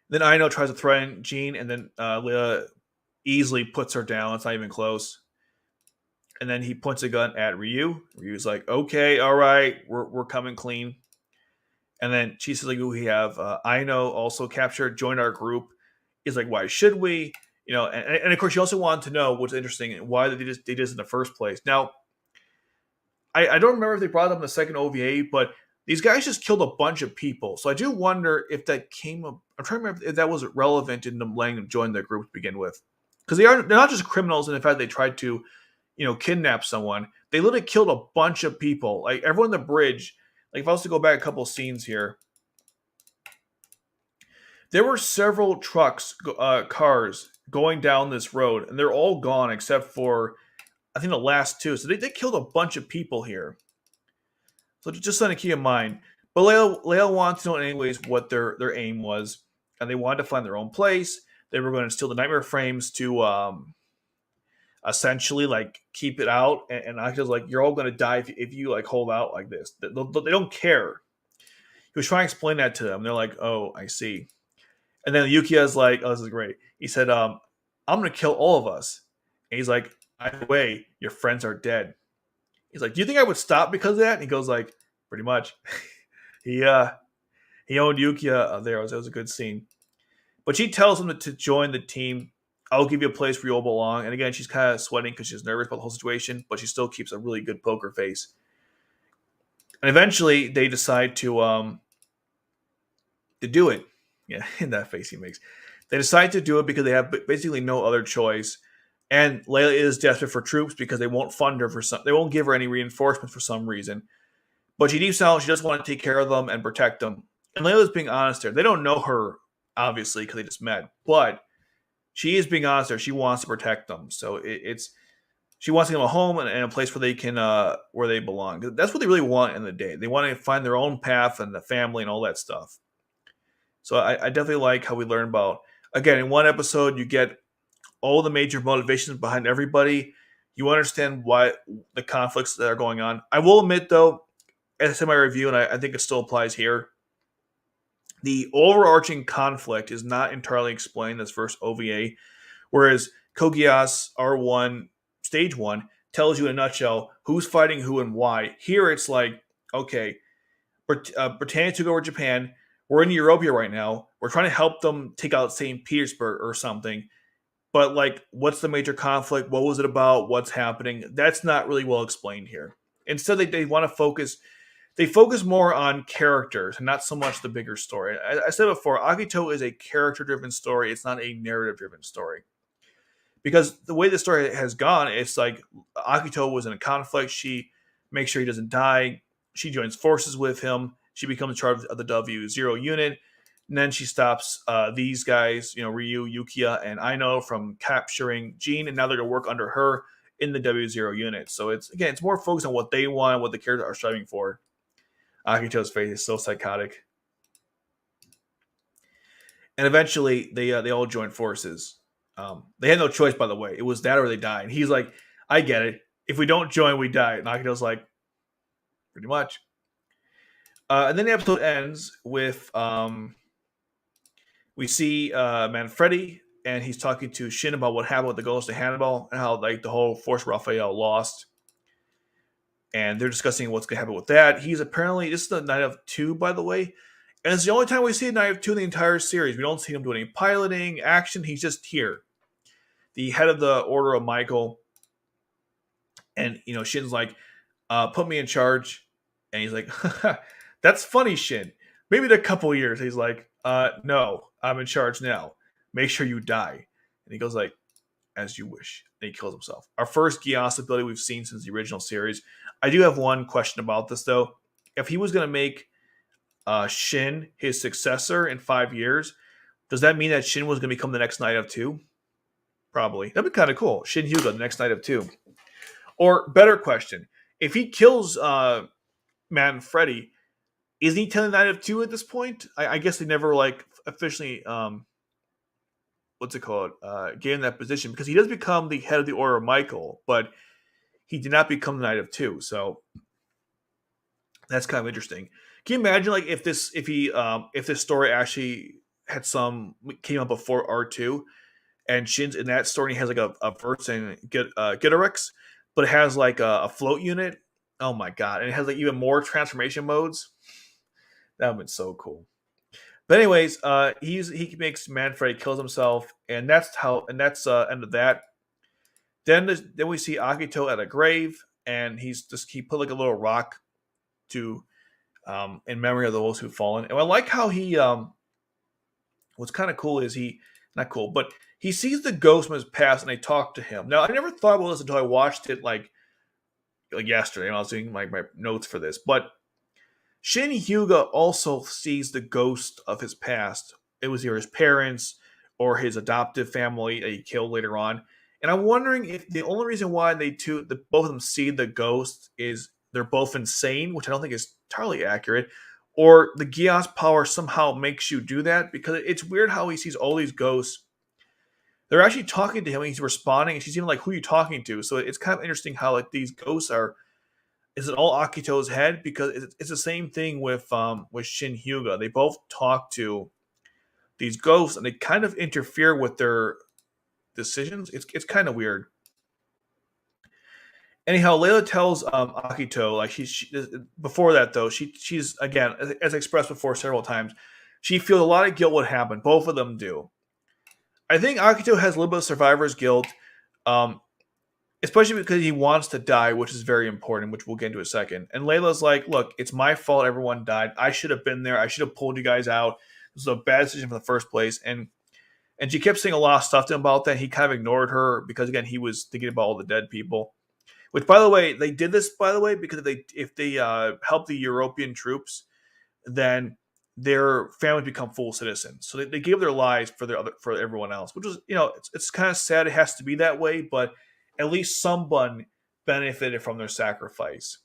Then Aino tries to threaten Jean, and then Leah easily puts her down. It's not even close. And then he points a gun at Ryu. Ryu's like, okay, all right, we're coming clean. And then she says, like, we have Aino also captured, joined our group. He's like, why should we? And of course, she also wanted to know what's interesting, why they did this in the first place. Now, I don't remember if they brought up in the second OVA, but these guys just killed a bunch of people. So I do wonder if that came up. I'm trying to remember if that was relevant in them letting them join their group to begin with, because they're not just criminals in the fact they tried to, kidnap someone. They literally killed a bunch of people. Like everyone on the bridge. Like if I was to go back a couple scenes here, there were several trucks, cars going down this road, and they're all gone except for I think the last two. So they killed a bunch of people here. So just something to keep in mind. But Leia wanted to know anyways what their aim was, and they wanted to find their own place. They were going to steal the nightmare frames to essentially like keep it out. And I was like, "You're all going to die if you like hold out like this." They don't care. He was trying to explain that to them. They're like, "Oh, I see." And then Yukiya's like, "Oh, this is great." He said, "I'm going to kill all of us." And he's like, "By the way, your friends are dead." He's like, "Do you think I would stop because of that?" And he goes like, "Pretty much." he he owned Yukiya there. It was a good scene. But she tells him to join the team. I'll give you a place where you'll belong. And again, she's kind of sweating because she's nervous about the whole situation, but she still keeps a really good poker face. And eventually, they decide to do it. Yeah, in that face he makes. They decide to do it because they have basically no other choice. And Layla is desperate for troops because they won't fund her they won't give her any reinforcements for some reason. But she deep down, she just wants to take care of them and protect them. And Layla's being honest there. They don't know her, obviously, because they just met. But she is being honest there. She wants to protect them. So it's she wants to give them a home and a place where they can where they belong. That's what they really want in the day. They want to find their own path and the family and all that stuff. So I definitely like how we learn about. Again, in one episode, you get all the major motivations behind everybody. You understand why the conflicts that are going on. I will admit, though, as I said in my review, and I think it still applies here, the overarching conflict is not entirely explained in this first OVA, whereas Kogias R1 Stage 1 tells you in a nutshell who's fighting who and why. Here it's like, okay, Britannia took over Japan. We're in Europia right now. We're trying to help them take out St. Petersburg or something. But like, what's the major conflict? What was it about? What's happening? That's not really well explained here. Instead, they want to focus. They focus more on characters and not so much the bigger story. I said before, Akito is a character-driven story. It's not a narrative-driven story. Because the way the story has gone, it's like Akito was in a conflict. She makes sure he doesn't die. She joins forces with him. She becomes in charge of the W0 unit. And then she stops these guys, Ryu, Yukiya, and Aino from capturing Jean. And now they're going to work under her in the W0 unit. So it's more focused on what they want, what the characters are striving for. Akito's face is so psychotic. And eventually, they all join forces. They had no choice, by the way. It was that or they die. And he's like, I get it. If we don't join, we die. And Akito's like, pretty much. And then the episode ends with we see Manfredi, and he's talking to Shin about what happened with the Ghost of Hannibal and how like the whole Force Raphael lost. And they're discussing what's going to happen with that. He's apparently, this is the night of 2, by the way. And it's the only time we see a night of 2 in the entire series. We don't see him doing any piloting, action. He's just here. The head of the Order of Michael. And, Shin's like, put me in charge. And he's like, that's funny, Shin. Maybe in a couple years. He's like, no, I'm in charge now. Make sure you die. And he goes like, as you wish. And he kills himself. Our first Gyas ability we've seen since the original series. I do have one question about this, though. If he was going to make Shin his successor in 5 years, does that mean that Shin was going to become the next Knight of 2? Probably. That'd be kind of cool. Shin Hugo, the next Knight of 2. Or, better question. If he kills Manfredi, is he 10 Knight of 2 at this point? I guess they never, like, officially, what's it called? Gave him that position. Because he does become the head of the Order of Michael, but he did not become the Knight of 2. So, that's kind of interesting. Can you imagine, like, if this story actually came up before R2, and Shin's in that story, he has like a verse in Gitarex, but it has like a float unit. Oh my god! And it has like even more transformation modes. That would have been so cool. But anyways, he makes Manfred kills himself, and that's end of that. Then we see Akito at a grave, and he put like a little rock to in memory of those who've fallen. And I like how he what's kind of cool is he not cool, but he sees the ghost from his past and they talk to him. Now I never thought about this until I watched it like yesterday, and I was doing my notes for this. But Shin Hyuga also sees the ghost of his past. It was either his parents or his adoptive family that he killed later on. And I'm wondering if the only reason why both of them see the ghost is they're both insane, which I don't think is entirely accurate, or the Gias power somehow makes you do that, because it's weird how he sees all these ghosts. They're actually talking to him, and he's responding, and she's even like, "Who are you talking to?" So it's kind of interesting how like these ghosts are. Is it all Akito's head? Because it's the same thing with Shin Hyuga. They both talk to these ghosts, and they kind of interfere with their decisions. It's kind of weird. Anyhow, Layla tells Akito, like before that though, she's again, as expressed before several times, she feels a lot of guilt what happened. Both of them do. I think Akito has a little bit of survivor's guilt, um, especially because he wants to die, which is very important, which we'll get into in a second. And Layla's like, "Look, it's my fault. Everyone died. I should have been there. I should have pulled you guys out. This was a bad decision from the first place." And she kept saying a lot of stuff to him about that. He kind of ignored her because again, he was thinking about all the dead people. Which, by the way, they did this, by the way, because if they help the European troops, then their families become full citizens. So they gave their lives for everyone else, which was, it's kind of sad it has to be that way, but at least someone benefited from their sacrifice.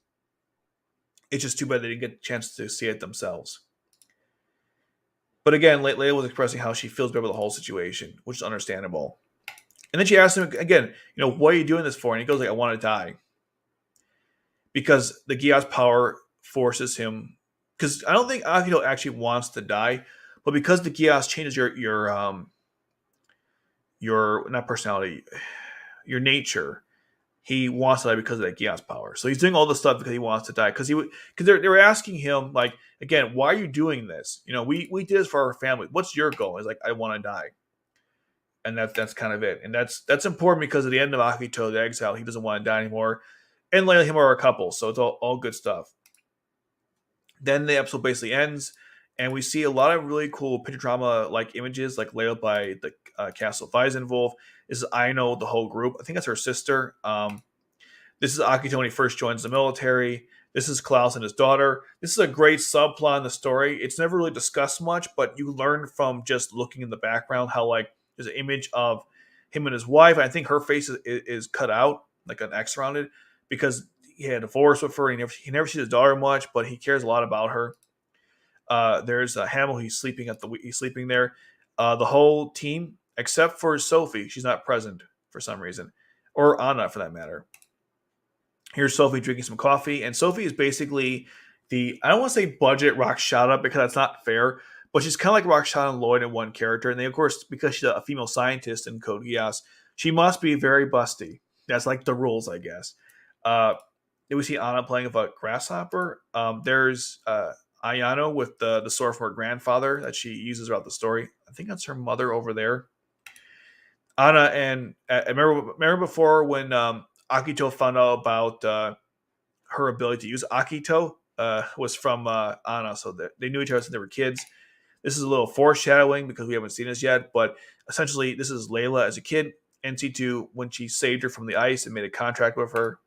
It's just too bad they didn't get a chance to see it themselves. But again, Layla was expressing how she feels about the whole situation, which is understandable. And then she asked him again, what are you doing this for? And he goes like, I want to die. Because the Gias power forces him. Because I don't think Akito actually wants to die, but because the Gias changes your not personality, your nature, he wants to die because of that Gias power. So he's doing all this stuff because he wants to die. Because they were asking him like, again, why are you doing this? We did this for our family. What's your goal? He's like, I want to die. And that's kind of it. And that's important because at the end of Akito the Exiled, he doesn't want to die anymore. And Layla and him are a couple, so it's all good stuff. Then the episode basically ends, and we see a lot of really cool picture drama like images, like Layla by the Castle of Weisenwolf. This is Aino, the whole group. I think that's her sister. This is Akito when he first joins the military. This is Klaus and his daughter. This is a great subplot in the story. It's never really discussed much, but you learn from just looking in the background how like there's an image of him and his wife. I think her face is cut out, like an X around it, because he had a divorce with her. He never sees his daughter much, but he cares a lot about her. There's Hamill. He's sleeping there. The whole team, except for Sophie, she's not present for some reason, or Anna for that matter. Here's Sophie drinking some coffee, and Sophie is basically I don't want to say budget Rakshata because that's not fair, but she's kind of like Rakshata and Lloyd in one character. And then, of course, because she's a female scientist in Code Geass, she must be very busty. That's like the rules, I guess. We see Anna playing with a grasshopper. There's Ayano with the sword from her grandfather that she uses throughout the story. I think that's her mother over there. Anna and I remember before when Akito found out about her ability to use Akito was from Anna, so they knew each other since they were kids. This is a little foreshadowing because we haven't seen this yet, but essentially this is Layla as a kid, NC2 when she saved her from the ice and made a contract with her.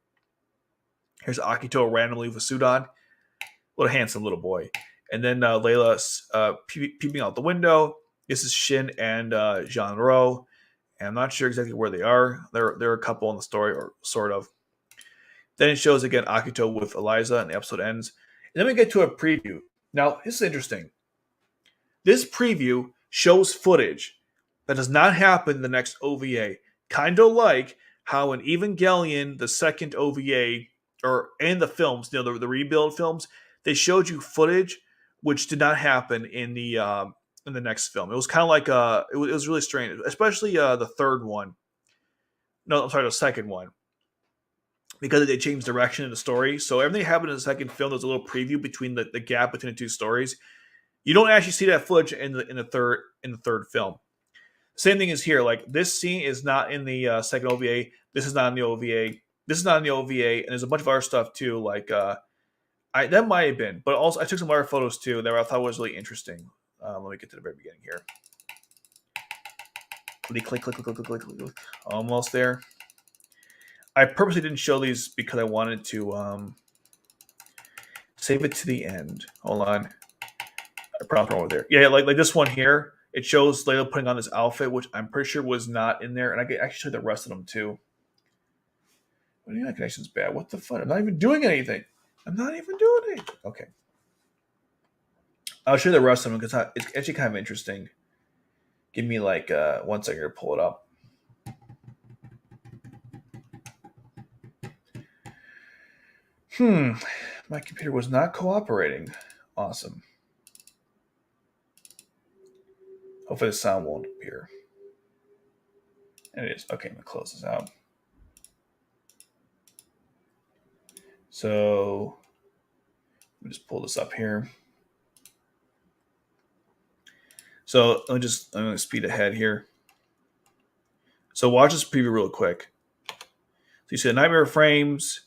Here's Akito randomly with a suit on. What a handsome little boy. And then Layla's peeping out the window. This is Shin and Jean Ro. And I'm not sure exactly where they are. They're a couple in the story, or sort of. Then it shows again Akito with Eliza, and the episode ends. And then we get to a preview. Now, this is interesting. This preview shows footage that does not happen in the next OVA. Kind of like how in Evangelion, the second OVA, or in the films, the rebuild films, they showed you footage which did not happen in the next film. It was kind of like it was really strange, especially the third one. No, I'm sorry, the second one, because they changed direction in the story. So everything happened in the second film. There's a little preview between the gap between the two stories. You don't actually see that footage in the third film. Same thing is here. Like this scene is not in the second OVA. This is not in the OVA. This is not in the OVA, and there's a bunch of other stuff too. Like That might have been, but also I took some other photos too that I thought was really interesting. Let me get to the very beginning here. Click, click, click, click, click, click, click, click. Almost there. I purposely didn't show these because I wanted to save it to the end. Hold on. I prompted over there. Yeah, like this one here. It shows Layla putting on this outfit, which I'm pretty sure was not in there, and I could actually show the rest of them too. What do you mean that connection's bad? What the fuck? I'm not even doing anything. I'm not even doing anything. Okay. I'll show you the rest of them because it's actually kind of interesting. Give me like 1 second to pull it up. My computer was not cooperating. Awesome. Hopefully the sound won't appear. And it is. Okay, I'm going to close this out. So let me just pull this up here. So I'm going to speed ahead here. So watch this preview real quick. So you see the Nightmare frames.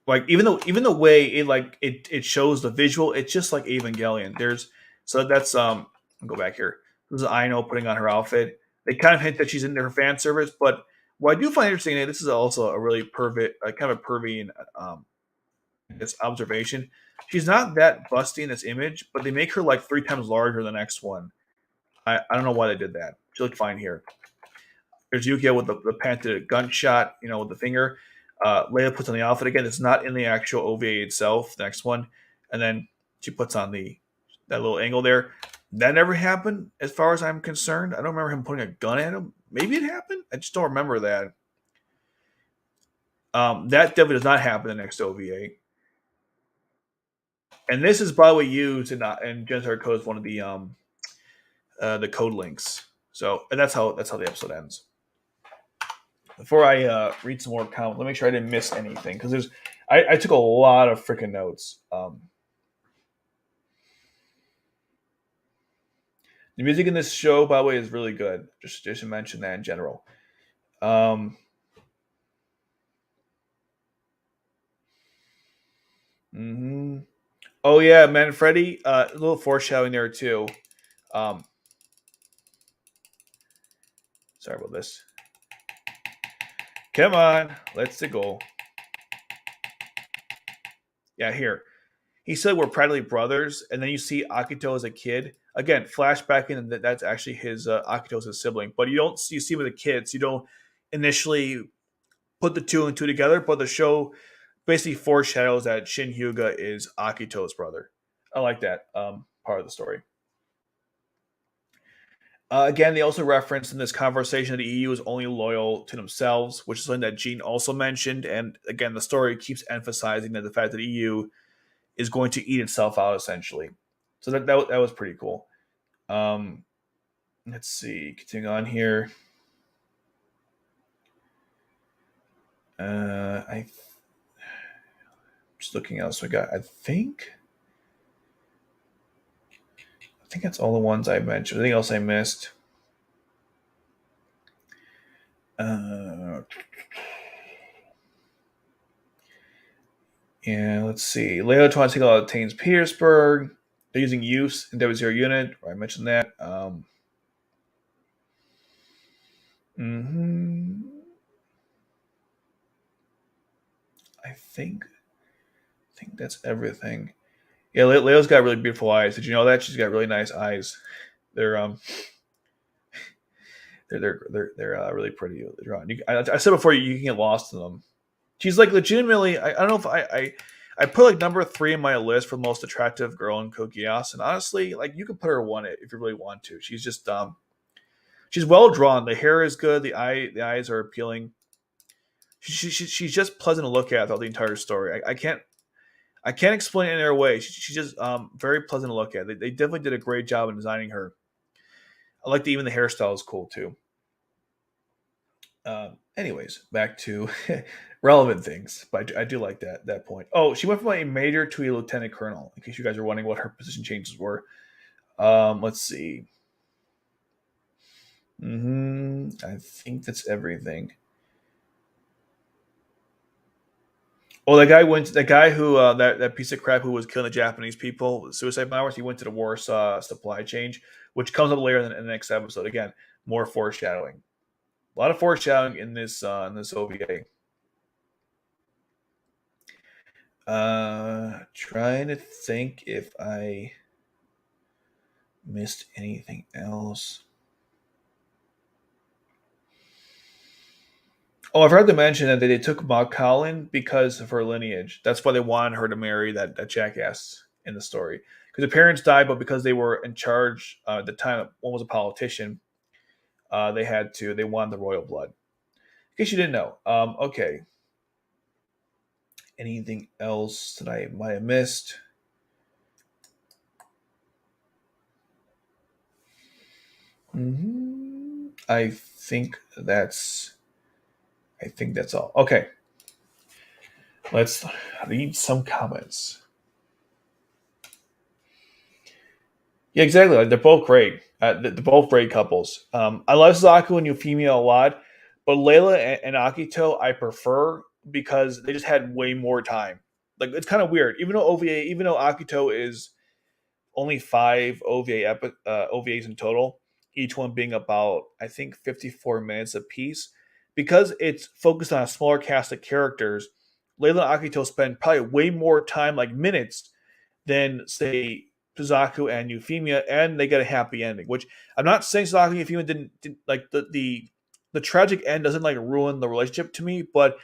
Like even the way it shows the visual, it's just like Evangelion. That's I'll go back here. This is Aino putting on her outfit. They kind of hint that she's into her fan service, but what I do find interesting is this is also a really kind of a pervy this observation. She's not that busty in this image, but they make her like 3 times larger than the next one. I don't know why they did that. She looked fine here. There's Yukio with the patented gunshot, with the finger. Leia puts on the outfit again. It's not in the actual OVA itself. The next one, and then she puts on that little angle there. That never happened, as far as I'm concerned. I don't remember him putting a gun at him. Maybe it happened. I just don't remember that. That definitely does not happen in the next OVA. And this is, by the way, used in Genocide Code as one of the code links. So, and that's how the episode ends. Before I read some more comments, let me make sure I didn't miss anything because I took a lot of freaking notes. The music in this show, by the way, is really good. Just to mention that in general. Mm-hmm. Oh yeah, Manfredi. A little foreshadowing there too. Sorry about this. Come on, let's go. Yeah, here. He said we're practically brothers, and then you see Akito as a kid. Again, flashback in that's actually his Akito's sibling, but you see him as a kid, so you don't initially put the two and two together. But the show basically foreshadows that Shin Hyuga is Akito's brother. I like that part of the story. Again, they also referenced in this conversation that the EU is only loyal to themselves, which is something that Gene also mentioned. And again, the story keeps emphasizing that the fact that the EU is going to eat itself out, essentially. So that was pretty cool. Let's see. Continuing on here. I'm just looking else we got. I think that's all the ones I mentioned. Anything else I missed? Yeah, let's see. Leo trying to take out Taines Petersburg. They're using use in W0 unit. I mentioned that. I think that's everything. Yeah, Leo's got really beautiful eyes. Did you know that? She's got really nice eyes. They're really pretty. I said before you can get lost in them. She's like legitimately. I don't know if I put like number 3 in my list for most attractive girl in Code Geass, and honestly, like you could put her 1 if you really want to. She's just she's well drawn. The hair is good. The eyes are appealing. She's just pleasant to look at throughout the entire story. I can't explain it in her way. She's just very pleasant to look at. They definitely did a great job in designing her. I like that even the hairstyle is cool too. Anyways, back to relevant things. But I do like that point. Oh, she went from a major to a lieutenant colonel. In case you guys are wondering what her position changes were. Let's see. I think that's everything. Oh, that guy went. That guy who that piece of crap who was killing the Japanese people, suicide bombers. He went to the Warsaw supply chain, which comes up later in the next episode. Again, more foreshadowing. A lot of foreshadowing in this OVA. Trying to think if I missed anything else. Oh, I've heard to mention that they took Maud Collin because of her lineage. That's why they wanted her to marry that jackass in the story. Because the parents died, but because they were in charge at the time, one was a politician. They wanted the royal blood. In case you didn't know. Okay. Anything else that I might have missed? I think that's. I think that's all. Okay. Let's read some comments. Yeah, exactly. Like, they're both great. They're both great couples. I love Zaku and Euphemia a lot, but Layla and Akito I prefer because they just had way more time. Like, it's kind of weird. Even though Akito is only five OVAs in total, each one being about I think 54 minutes apiece, because it's focused on a smaller cast of characters. Layla and Akito spend probably way more time, like minutes, than say Suzaku and Euphemia, and they get a happy ending. Which I'm not saying Suzaku and Euphemia didn't like the tragic end doesn't like ruin the relationship to me, but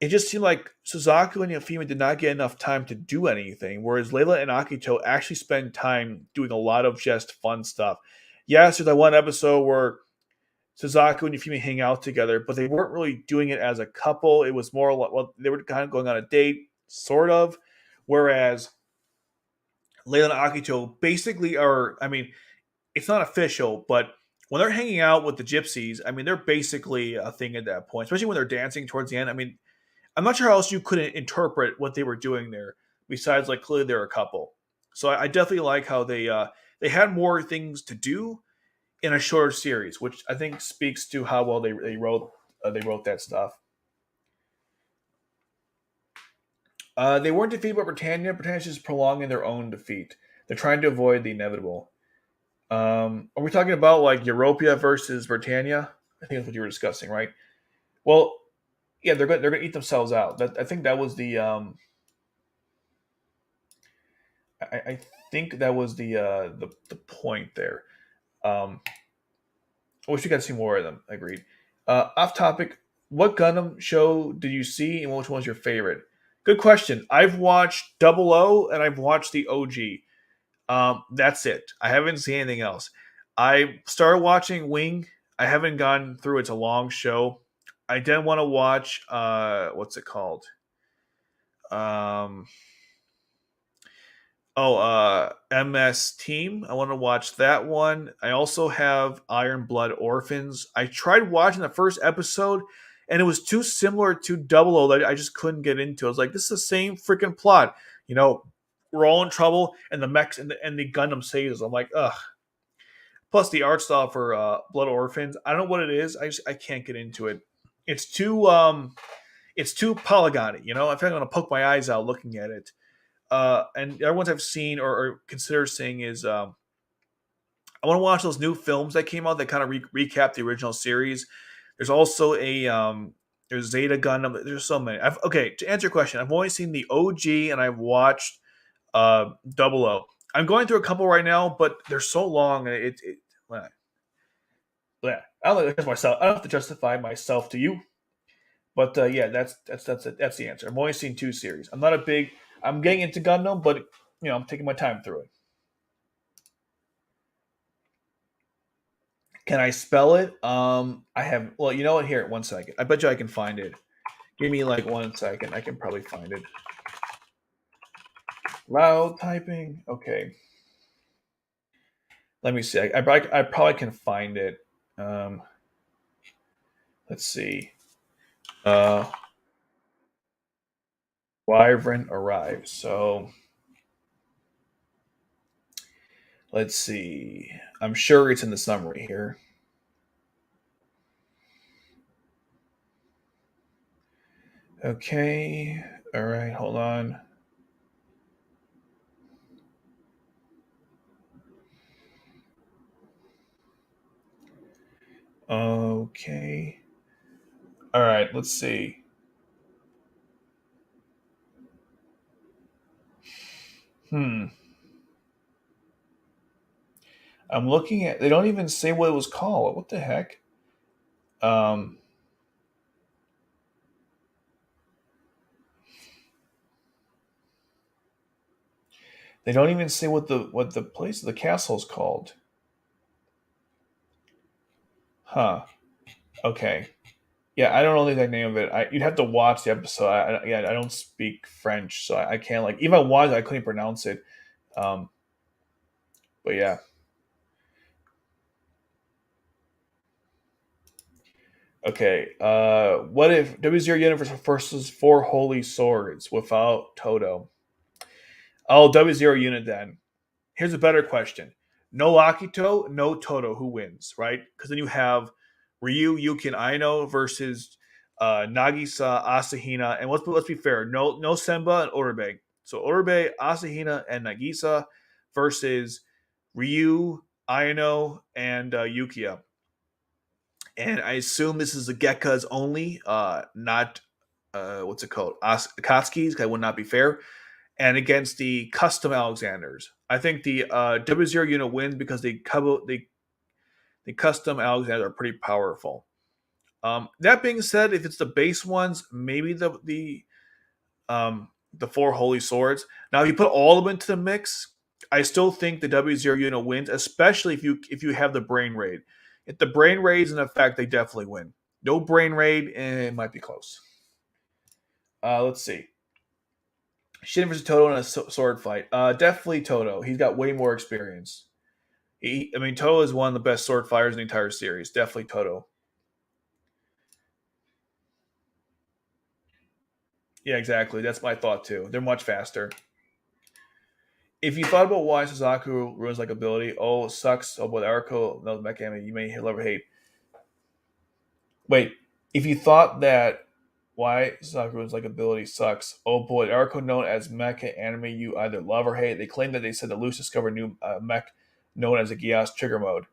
it just seemed like Suzaku and Euphemia did not get enough time to do anything, whereas Layla and Akito actually spend time doing a lot of just fun stuff. Yes, there's that one episode where Suzaku and Euphemia hang out together, but they weren't really doing it as a couple. It was more like, well, they were kind of going on a date, sort of. Whereas Layla and Akito basically are, I mean, it's not official, but when they're hanging out with the gypsies, I mean, they're basically a thing at that point, especially when they're dancing towards the end. I mean, I'm not sure how else you could interpret what they were doing there, besides like clearly they're a couple. So I definitely like how they had more things to do in a shorter series, which I think speaks to how well they wrote that stuff. They weren't defeated by Britannia. Britannia's just prolonging their own defeat. They're trying to avoid the inevitable. Are we talking about like Europia versus Britannia? I think that's what you were discussing, right? Well, yeah, they're going to eat themselves out. I think that was I think that was the point there. Um, I wish we got to see more of them. Agreed. Off topic. What Gundam show did you see, and which one's your favorite? Good question. I've watched Double O and I've watched the OG. That's it. I haven't seen anything else. I started watching Wing. I haven't gone through. It's a long show. I did want to watch. What's it called? Um, MS Team. I want to watch that one. I also have Iron Blood Orphans. I tried watching the first episode, and it was too similar to Double O that I just couldn't get into. I was like, this is the same freaking plot. You know, we're all in trouble, and the mechs and the Gundam saves us. I'm like, ugh. Plus the art style for Blood Orphans. I don't know what it is. I can't get into it. It's too it's too polygony. You know, I feel like I'm gonna poke my eyes out looking at it. And the other ones I've seen or consider seeing is I want to watch those new films that came out that kind of recap the original series. There's also there's Zeta Gundam. There's so many. Okay, to answer your question, I've only seen the OG and I've watched Double O. I'm going through a couple right now, but they're so long. Well, yeah, I don't know myself. I don't have to justify myself to you, but yeah, that's the answer. I've only seen two series. I'm not a big. I'm getting into Gundam, but I'm taking my time through it. Can I spell it? I have. Well, you know what? Here, 1 second. I bet you I can find it. Give me like 1 second. I can probably find it. Loud typing. Okay. Let me see. I probably can find it. Um, let's see. Uh, Wyvern arrives. So let's see. I'm sure it's in the summary here. Okay. All right, hold on. Okay. All right, let's see. Hmm. I'm looking at. They don't even say what it was called. What the heck? Um. They don't even say what the place the castle is called. Huh. Okay. Yeah, I don't know the exact name of it. You'd have to watch the episode. Yeah, I don't speak French, so I can't like. Even if I was, I couldn't pronounce it. Um. But yeah. Okay. What if W0 Universe versus four holy swords without Toto? Oh, W0 unit then. Here's a better question. No Akito, no Toto. Who wins, right? Because then you have Ryu, Yuki, and Aino versus Nagisa, Asahina, and let's be fair. No Senba and Oribe. So Oribe, Asahina, and Nagisa versus Ryu, Aino, and Yukiya. And I assume this is the Gekkas only, not what's it called? Akatsuki's. That would not be fair. And against the custom Alexanders, I think the W0 unit wins because the custom Alexanders are pretty powerful. That being said, if it's the base ones, maybe the four holy swords. Now, if you put all of them into the mix, I still think the W0 unit wins, especially if you have the brain raid. If the brain raid is in effect, they definitely win. No brain raid, it might be close. Let's see. Shin versus Toto in a sword fight. Definitely Toto. He's got way more experience. I mean, Toto is one of the best sword fighters in the entire series. Definitely Toto. Yeah, exactly. That's my thought too. They're much faster. If you thought about why Suzaku ruins like ability, oh sucks. Oh, but Arco, no mecha anime you may love or hate. Wait, if you thought that why Suzaku ruins like ability sucks, oh boy, Arco known as mecha anime you either love or hate. They claim that they said the Luce discovered new mech known as a Gias trigger mode.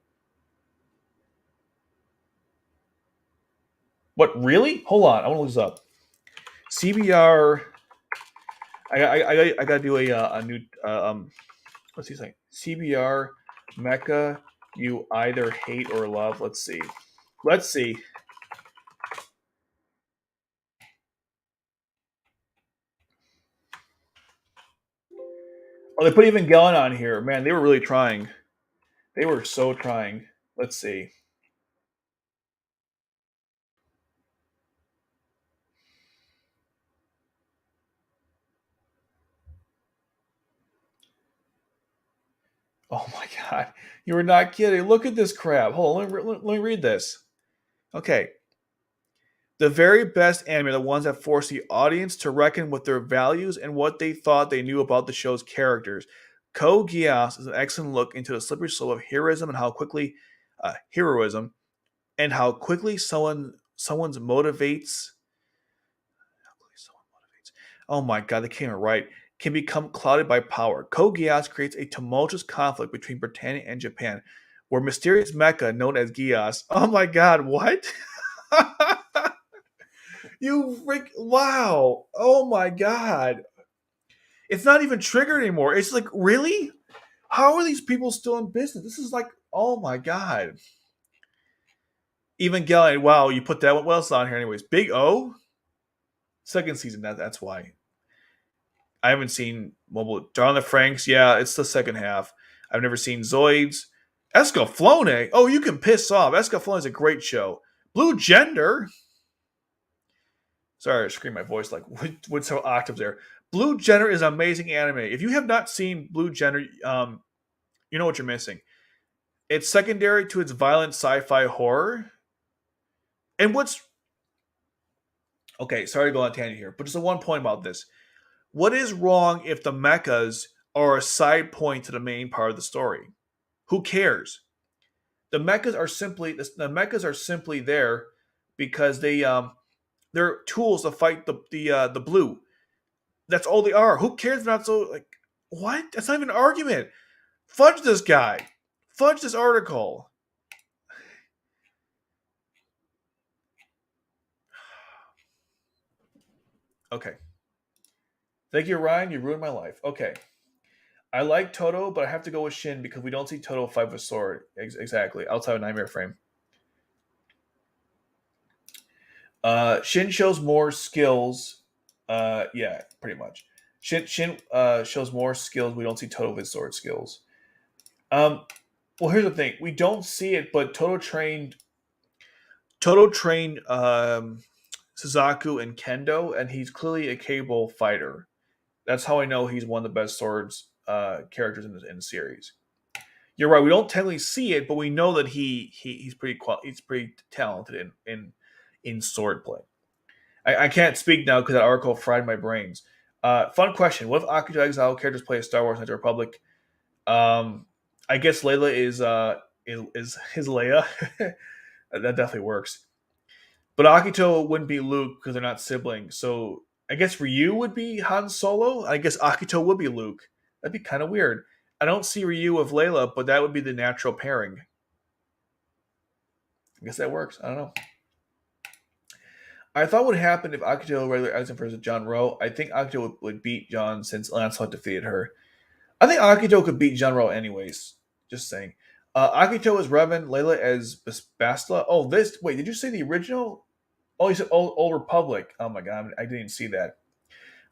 What really? Hold on, I want to look this up. CBR. I got to do a new what's he saying? CBR mecha you either hate or love. Let's see. Let's see. Oh, they put even Gallon on here. Man, they were really trying. They were so trying. Let's see. Oh my god, you were not kidding. Look at this crap. Hold on, let me read this. Okay, the very best anime are the ones that force the audience to reckon with their values and what they thought they knew about the show's characters. Code Geass is an excellent look into the slippery slope of heroism and how quickly heroism and how quickly someone's motivates. Oh my god, they came right. Can become clouded by power. Code Geass creates a tumultuous conflict between Britannia and Japan, where mysterious mecha known as Geass. Oh my god, what? You freak! Wow! Oh my god! It's not even triggered anymore. It's like, really? How are these people still in business? This is like, oh my god. Even Galley, wow, you put that one. What else on here, anyways? Big O, second season. That's why I haven't seen Mobile. John the Franks. Yeah, it's the second half. I've never seen Zoids. Escaflowne. Oh, you can piss off. Escaflowne is a great show. Blue Gender. Sorry, I screamed my voice like with some octaves there. Blue Gender is amazing anime. If you have not seen Blue Gender, you know what you're missing. It's secondary to its violent sci-fi horror. And what's okay? Sorry to go on a tangent here, but just a one point about this. What is wrong if the mechas are a side point to the main part of the story? Who cares? The mechas are simply there because they're tools to fight the blue. That's all they are. Who cares? They're not so like what? That's not even an argument. Fudge this guy. Fudge this article. Okay. Thank you, Ryan. You ruined my life. Okay. I like Toto, but I have to go with Shin because we don't see Toto fight with sword. Exactly. Outside of Nightmare Frame. Shin shows more skills. Yeah, pretty much. Shin shows more skills. We don't see Toto with sword skills. Um, well, here's the thing: we don't see it, but Toto trained Suzaku and Kendo, and he's clearly a capable fighter. That's how I know he's one of the best swords characters in the series. You're right. We don't technically see it, but we know that he's pretty talented in swordplay. I can't speak now because that article fried my brains. Fun question: what if Akito Exile characters play a Star Wars Knights of the Republic? Um, I guess Layla is his Leia. That definitely works. But Akito wouldn't be Luke because they're not siblings. So I guess Ryu would be Han Solo. I guess Akito would be Luke. That'd be kind of weird. I don't see Ryu with Layla, but that would be the natural pairing. I guess that works. I don't know. I thought what would happen if Akito regular acted versus John Rowe. I think Akito would beat John since Lancelot defeated her. I think Akito could beat John Rowe anyways. Just saying. Akito as Revan, Layla as Bastila. Oh, this. Wait, did you say the original? Oh, you said Old Republic. Oh my god, I didn't see that.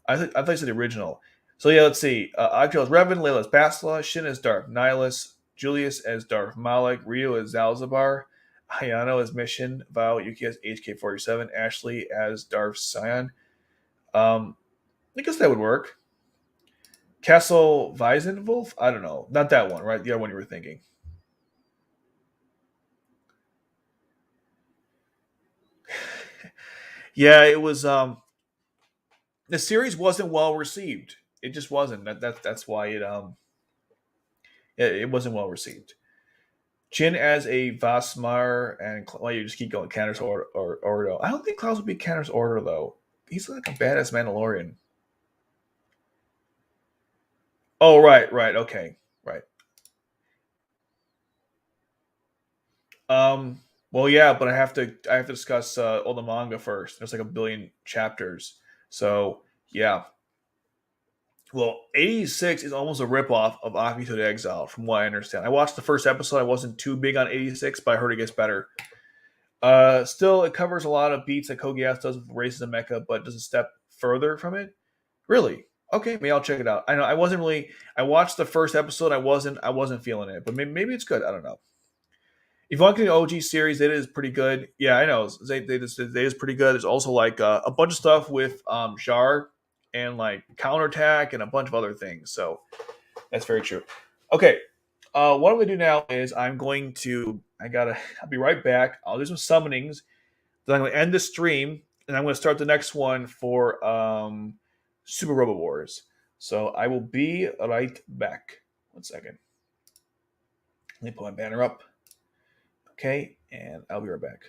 I thought you said the original. So yeah, let's see. Akito as Revan, Layla as Bastila, Shin as Darth Nihilus, Julius as Darth Malak, Ryu as Zalzabar, Hayano as Mission, Val Yuki as HK-47, Ashley as Darth Sion. I guess that would work. Castle Weisenwolf? I don't know. Not that one, right? The other one you were thinking. Yeah, it was. The series wasn't well received. It just wasn't. That's why it wasn't well received. Jin as a Vasmar and well, you just keep going. Candace or Ordo. I don't think Klaus would be Candace Ordo though. He's like a badass Mandalorian. Oh right, okay, right. Um, well yeah, but I have to discuss all the manga first. There's like a billion chapters, so yeah. Well, 86 is almost a ripoff of Akito the Exile, from what I understand. I watched the first episode. I wasn't too big on 86, but I heard it gets better. Still, it covers a lot of beats that Kogias does with races and mecha, but does a step further from it. Really? Okay, maybe I'll check it out. I know I wasn't really. I watched the first episode. I wasn't feeling it, but maybe it's good. I don't know. If you want to the OG series, it is pretty good. Yeah, I know. They is pretty good. There's also like a bunch of stuff with Char and like counterattack and a bunch of other things. So that's very true. Okay, what I'm gonna do now is I'll be right back. I'll do some summonings. Then I'm gonna end the stream, and I'm gonna start the next one for Super Robo Wars. So I will be right back. 1 second. Let me put my banner up. Okay, and I'll be right back.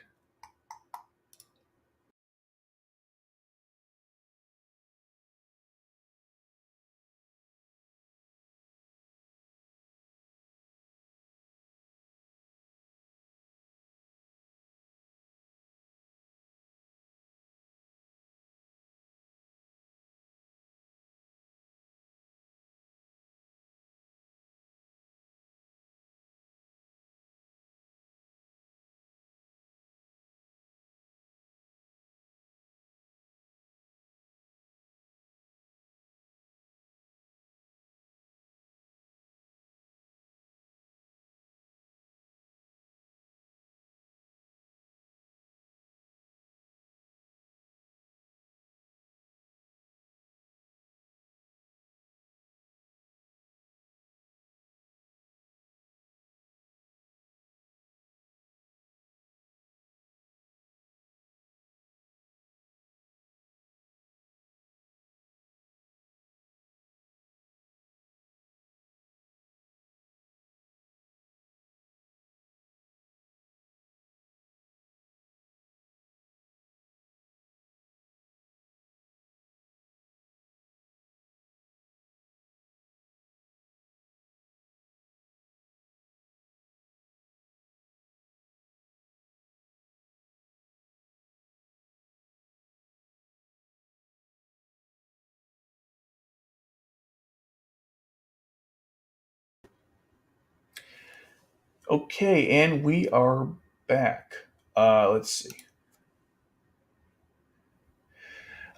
Okay, and we are back. Let's see.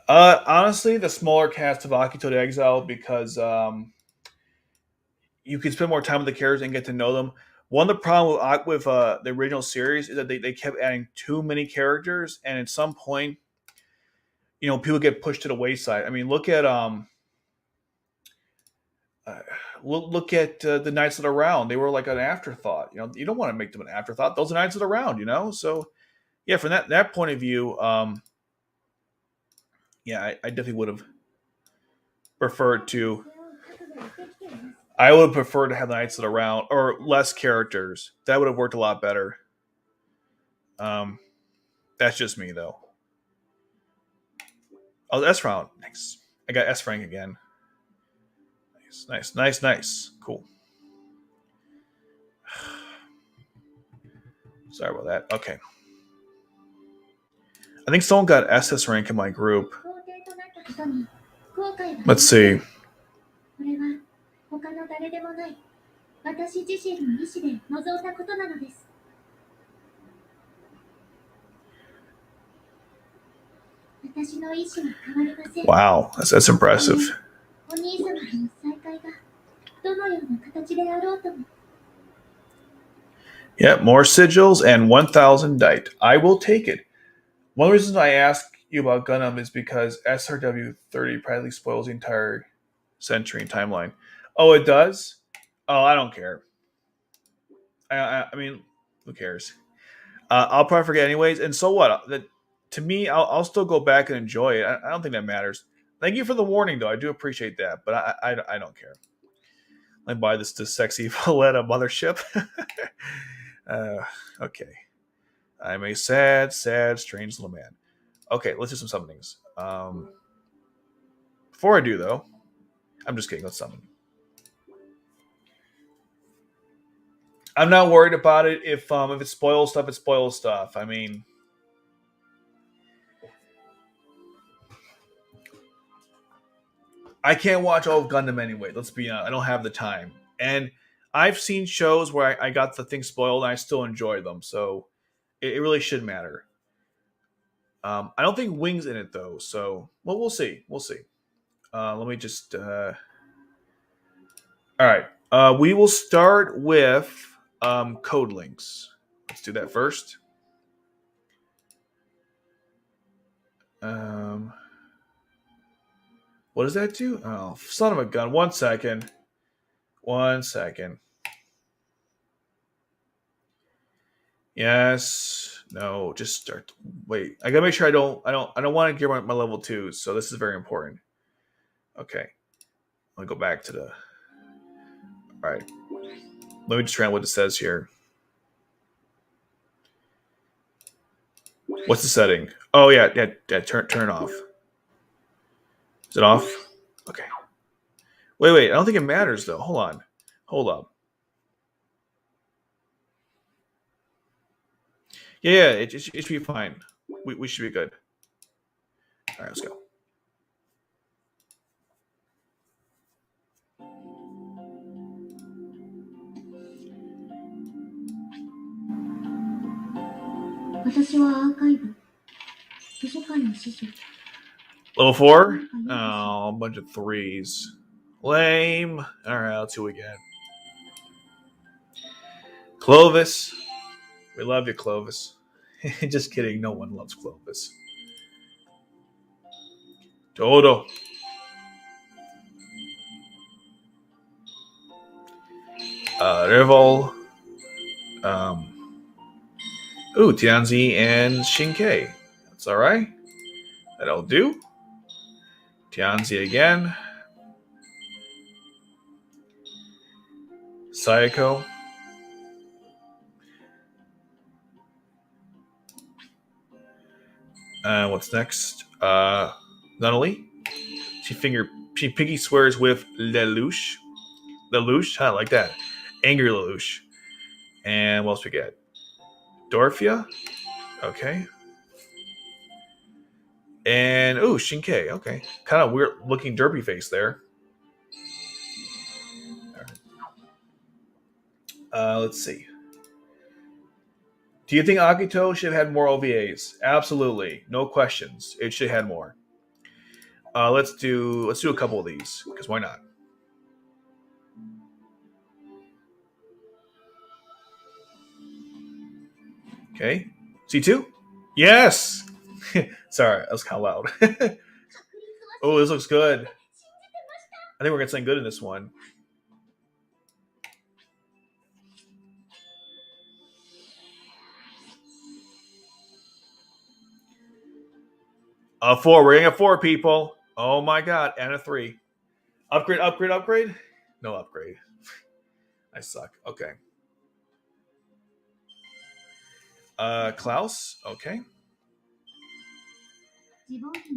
Honestly, the smaller cast of Akito the Exiled because you can spend more time with the characters and get to know them. One of the problems with the original series is that they kept adding too many characters, and at some point, people get pushed to the wayside. I mean, uh, look at the Knights of the Round. They were like an afterthought. You don't want to make them an afterthought. Those are Knights of the Round. So yeah, from that point of view, yeah, I definitely would have preferred to. I would prefer to have the Knights of the Round or less characters. That would have worked a lot better. Um, that's just me though. Oh, S round. Nice. I got S rank again. Nice. Cool. Sorry about that. Okay. I think someone got SS rank in my group. Let's see. Wow, that's impressive. Yeah, more sigils and 1,000 dite. I will take it. One of the reasons I ask you about Gundam is because SRW 30 practically spoils the entire century and timeline. Oh, it does? Oh, I don't care. I mean, who cares? I'll probably forget anyways. And so what? To me, I'll still go back and enjoy it. I don't think that matters. Thank you for the warning, though. I do appreciate that, but I don't care. I buy this sexy Valletta mothership. Okay. I'm a sad, strange little man. Okay, let's do some summonings. Before I do, though, I'm just kidding. Let's summon. I'm not worried about it. If it spoils stuff, it spoils stuff. I mean, I can't watch all of Gundam anyway. Let's be honest. I don't have the time. And I've seen shows where I got the thing spoiled and I still enjoy them. So it really should matter. I don't think Wing's in it though. So well, we'll see. We'll see. Let me just. All right. We will start with code links. Let's do that first. What does that do? Oh, son of a gun. 1 second. 1 second. Yes. No. Just start. Wait. I gotta make sure I don't want to get my level 2. So this is very important. Okay. Let me go back to the. All right. Let me just try what it says here. What's the setting? Oh yeah. Turn it off. Is it off? Okay. Wait. I don't think it matters though. Hold on. Hold up. Yeah. It should be fine. We should be good. All right. Let's go. Level 4? Oh, a bunch of 3s. Lame. Alright, let's see what we get. Clovis. We love you, Clovis. Just kidding, no one loves Clovis. Dodo. Revol. Tianzi and Shinkei. That's alright. That'll do. Tianzi again. Sayako. What's next? Nunnally. She pinky swears with Lelouch. Lelouch? I like that. Angry Lelouch. And what else we get? Dorfia. Okay. And Shinkei. Okay. Kind of weird looking derpy face there. Right. Let's see. Do you think Akito should have had more OVAs? Absolutely, no questions. It should have had more. Let's do a couple of these because why not? Okay, C2. Yes. Sorry, that was kind of loud. Oh, this looks good. I think we're gonna get something good in this one. 4. We're getting a 4, people. Oh my god, and a 3. Upgrade, upgrade, upgrade. No upgrade. I suck. Okay. Klaus. Okay.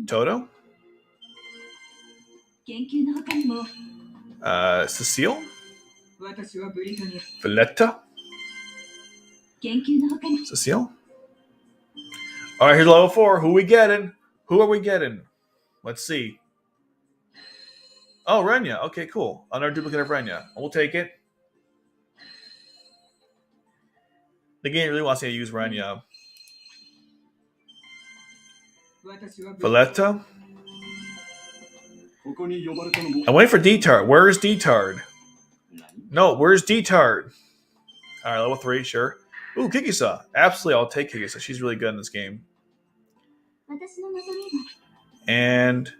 Toto. Cecile. Valletta. Cecile. All right, here's level 4. Who we getting? Who are we getting? Let's see. Oh, Renya. Okay, cool. Another duplicate of Renya. We'll take it. The game really wants me to use Renya. Valletta. I'm waiting for D-Tard. Where is D-Tard? No, where's D-Tard? All right, level 3, sure. Ooh, Kikisa. Absolutely, I'll take Kikisa. She's really good in this game. And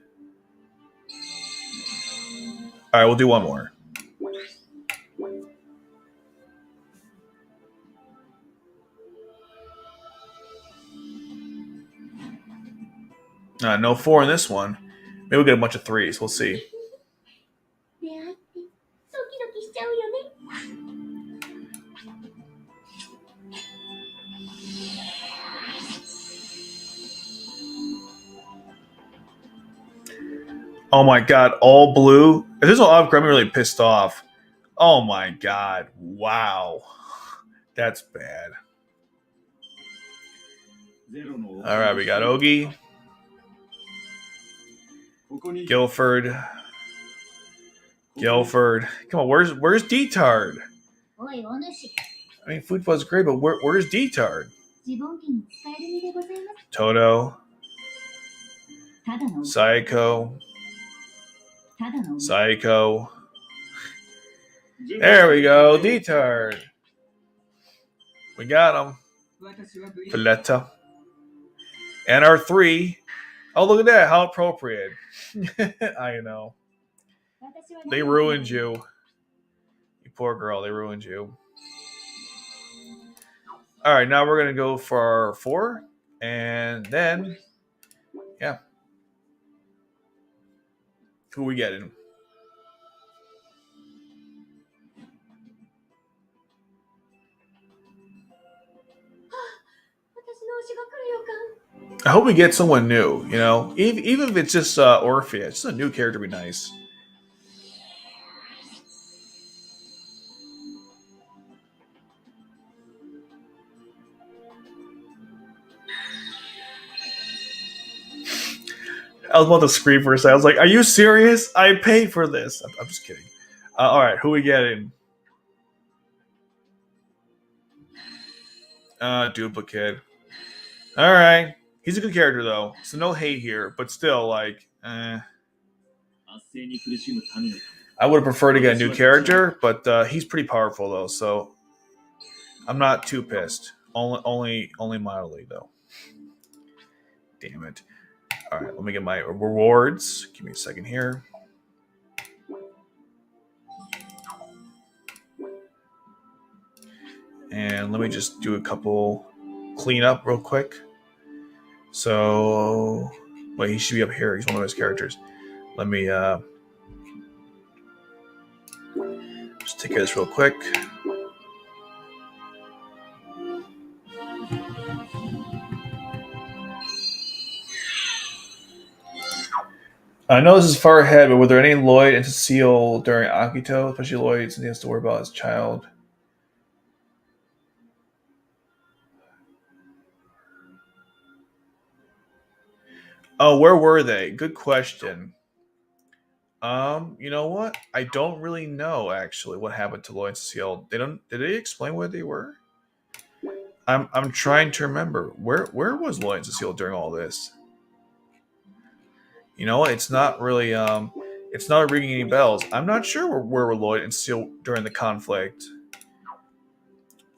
all right, we'll do one more. No 4 in this one. Maybe we'll get a bunch of 3s. We'll see. Oh my god, all blue. If this is all upgrade, I'm really pissed off. Oh my god. Wow. That's bad. Alright, we got Ogi. Guilford. Come on, where's D-Tard? I mean, Food was great, but where's D-Tard? Toto. Psycho. There we go, D-Tard. We got him. Valletta. And our 3. Oh, look at that. How appropriate. I know. They ruined you. You poor girl. They ruined you. All right, now we're going to go for our 4. And then, yeah. Who we getting? I hope we get someone new, you know? Even if it's just Orpheus. Just a new character would be nice. I was about to scream for a second. I was like, are you serious? I paid for this. I'm just kidding. All right, who we getting? Duplicate. All right. He's a good character, though. So no hate here. But still, like, I would have preferred to get a new character. But he's pretty powerful, though. So I'm not too pissed. Only mildly, though. Damn it. All right, let me get my rewards. Give me a second here. And let me just do a couple cleanup real quick. So, wait, he should be up here. He's one of those characters. Let me just take care of this real quick. I know this is far ahead, but were there any Lloyd and Cecile during Akito, especially Lloyd, since he has to worry about his child? Oh, where were they? Good question. You know what? I don't really know actually what happened to Lloyd and Cecile. Did they explain where they were? I'm trying to remember where was Lloyd and Cecile during all this. You know, it's not really it's not ringing any bells. I'm not sure where were Lloyd and Cecile during the conflict.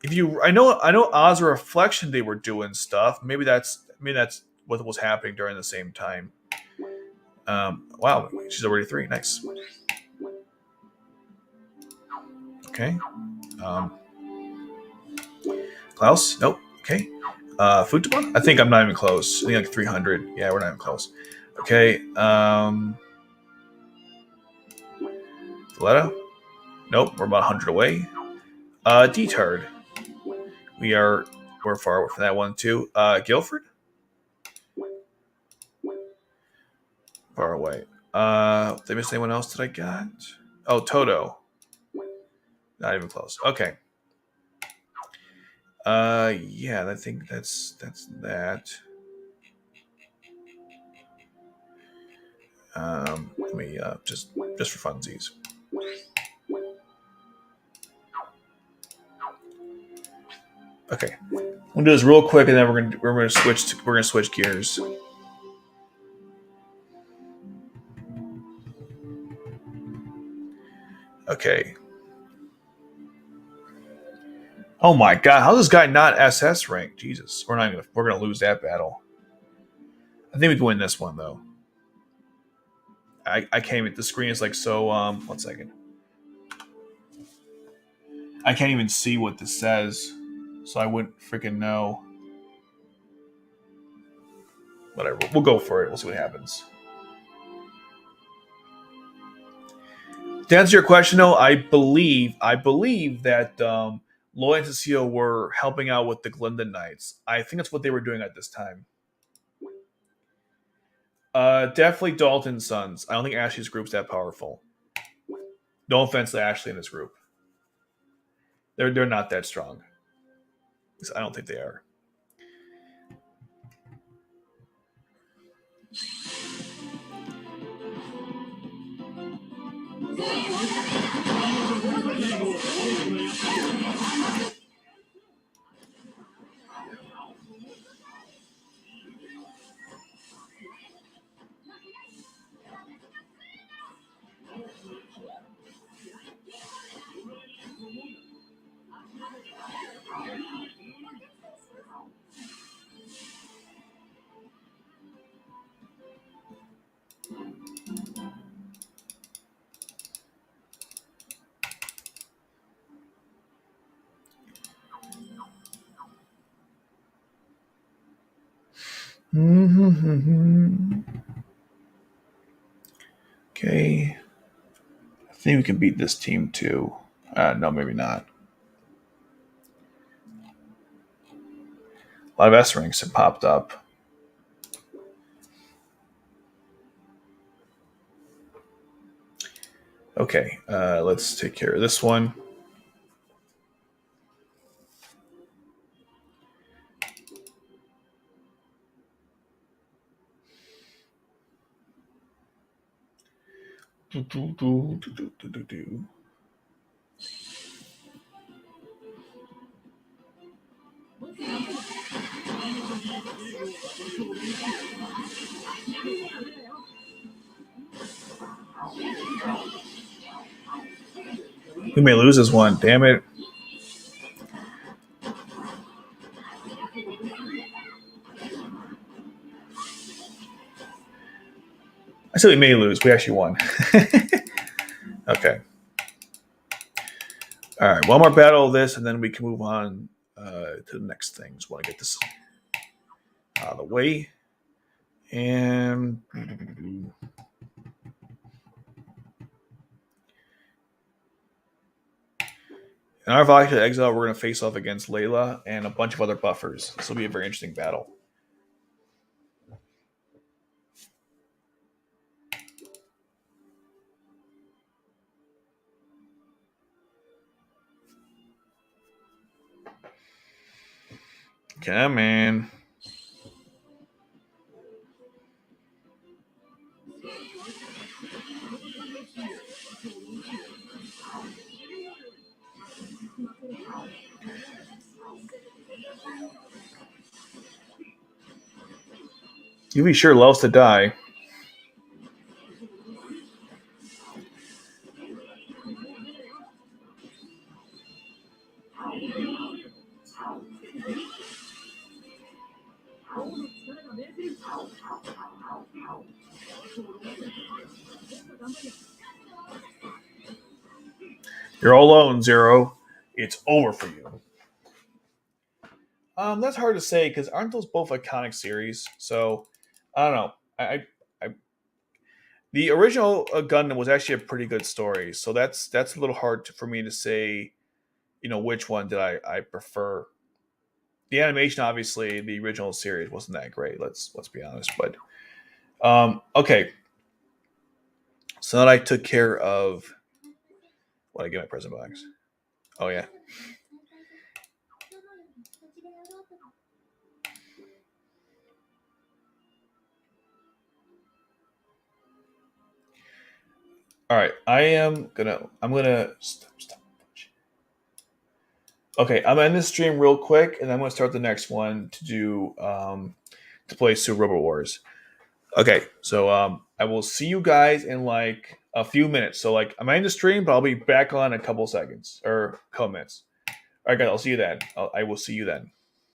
If you, I know Oz Reflection they were doing stuff. Maybe that's what was happening during the same time. Wow, she's already 3. Nice. Okay. Um, Klaus? Nope. Okay. Futaba? I think I'm not even close. I think like 300. Yeah, we're not even close. Okay. Valletta? Nope, we're about 100 away. Detard. We're far away from that one too. Guilford? Far away. Did I miss anyone else that I got? Oh, Toto. Not even close. Okay. Yeah, I think that's that. Let me just for funsies. Okay, we'll do this real quick, and then we're gonna switch gears. Okay. Oh my god, how's this guy not SS rank? Jesus, we're gonna lose that battle. I think we can win this one though. I can't even. The screen is like so. 1 second. I can't even see what this says, so I wouldn't freaking know. Whatever. We'll go for it. We'll see what happens. To answer your question, though, I believe that Lloyd and Cecile were helping out with the Glendon Knights. I think that's what they were doing at this time. Definitely Dalton's sons. I don't think Ashley's group's that powerful. No offense to Ashley and his group. They're not that strong. I don't think they are. Okay. I think we can beat this team too. No, maybe not. A lot of S ranks have popped up. Okay, let's take care of this one. We may lose this one. Damn it. I said we may lose. We actually won. Okay. All right. One more battle of this, and then we can move on to the next thing. Just want to get this out of the way. And in our Akito the Exiled, we're going to face off against Layla and a bunch of other buffers. This will be a very interesting battle. Come in. Yuvi sure loves to die. You're all alone, Zero. It's over for you. That's hard to say because aren't those both iconic series? So I don't know. I the original Gundam was actually a pretty good story. So that's a little hard for me to say. Which one did I prefer? The animation, obviously, the original series wasn't that great. Let's be honest. But okay. So then I took care of what I get my present box. Oh yeah. All right. I'm gonna stop. Okay, I'm gonna end this stream real quick, and I'm gonna start the next one to do to play Super Robot Wars. Okay, so I will see you guys in like a few minutes. So like I'm in the stream, but I'll be back on in a couple seconds or couple minutes. All right, guys, I'll see you then. I will see you then.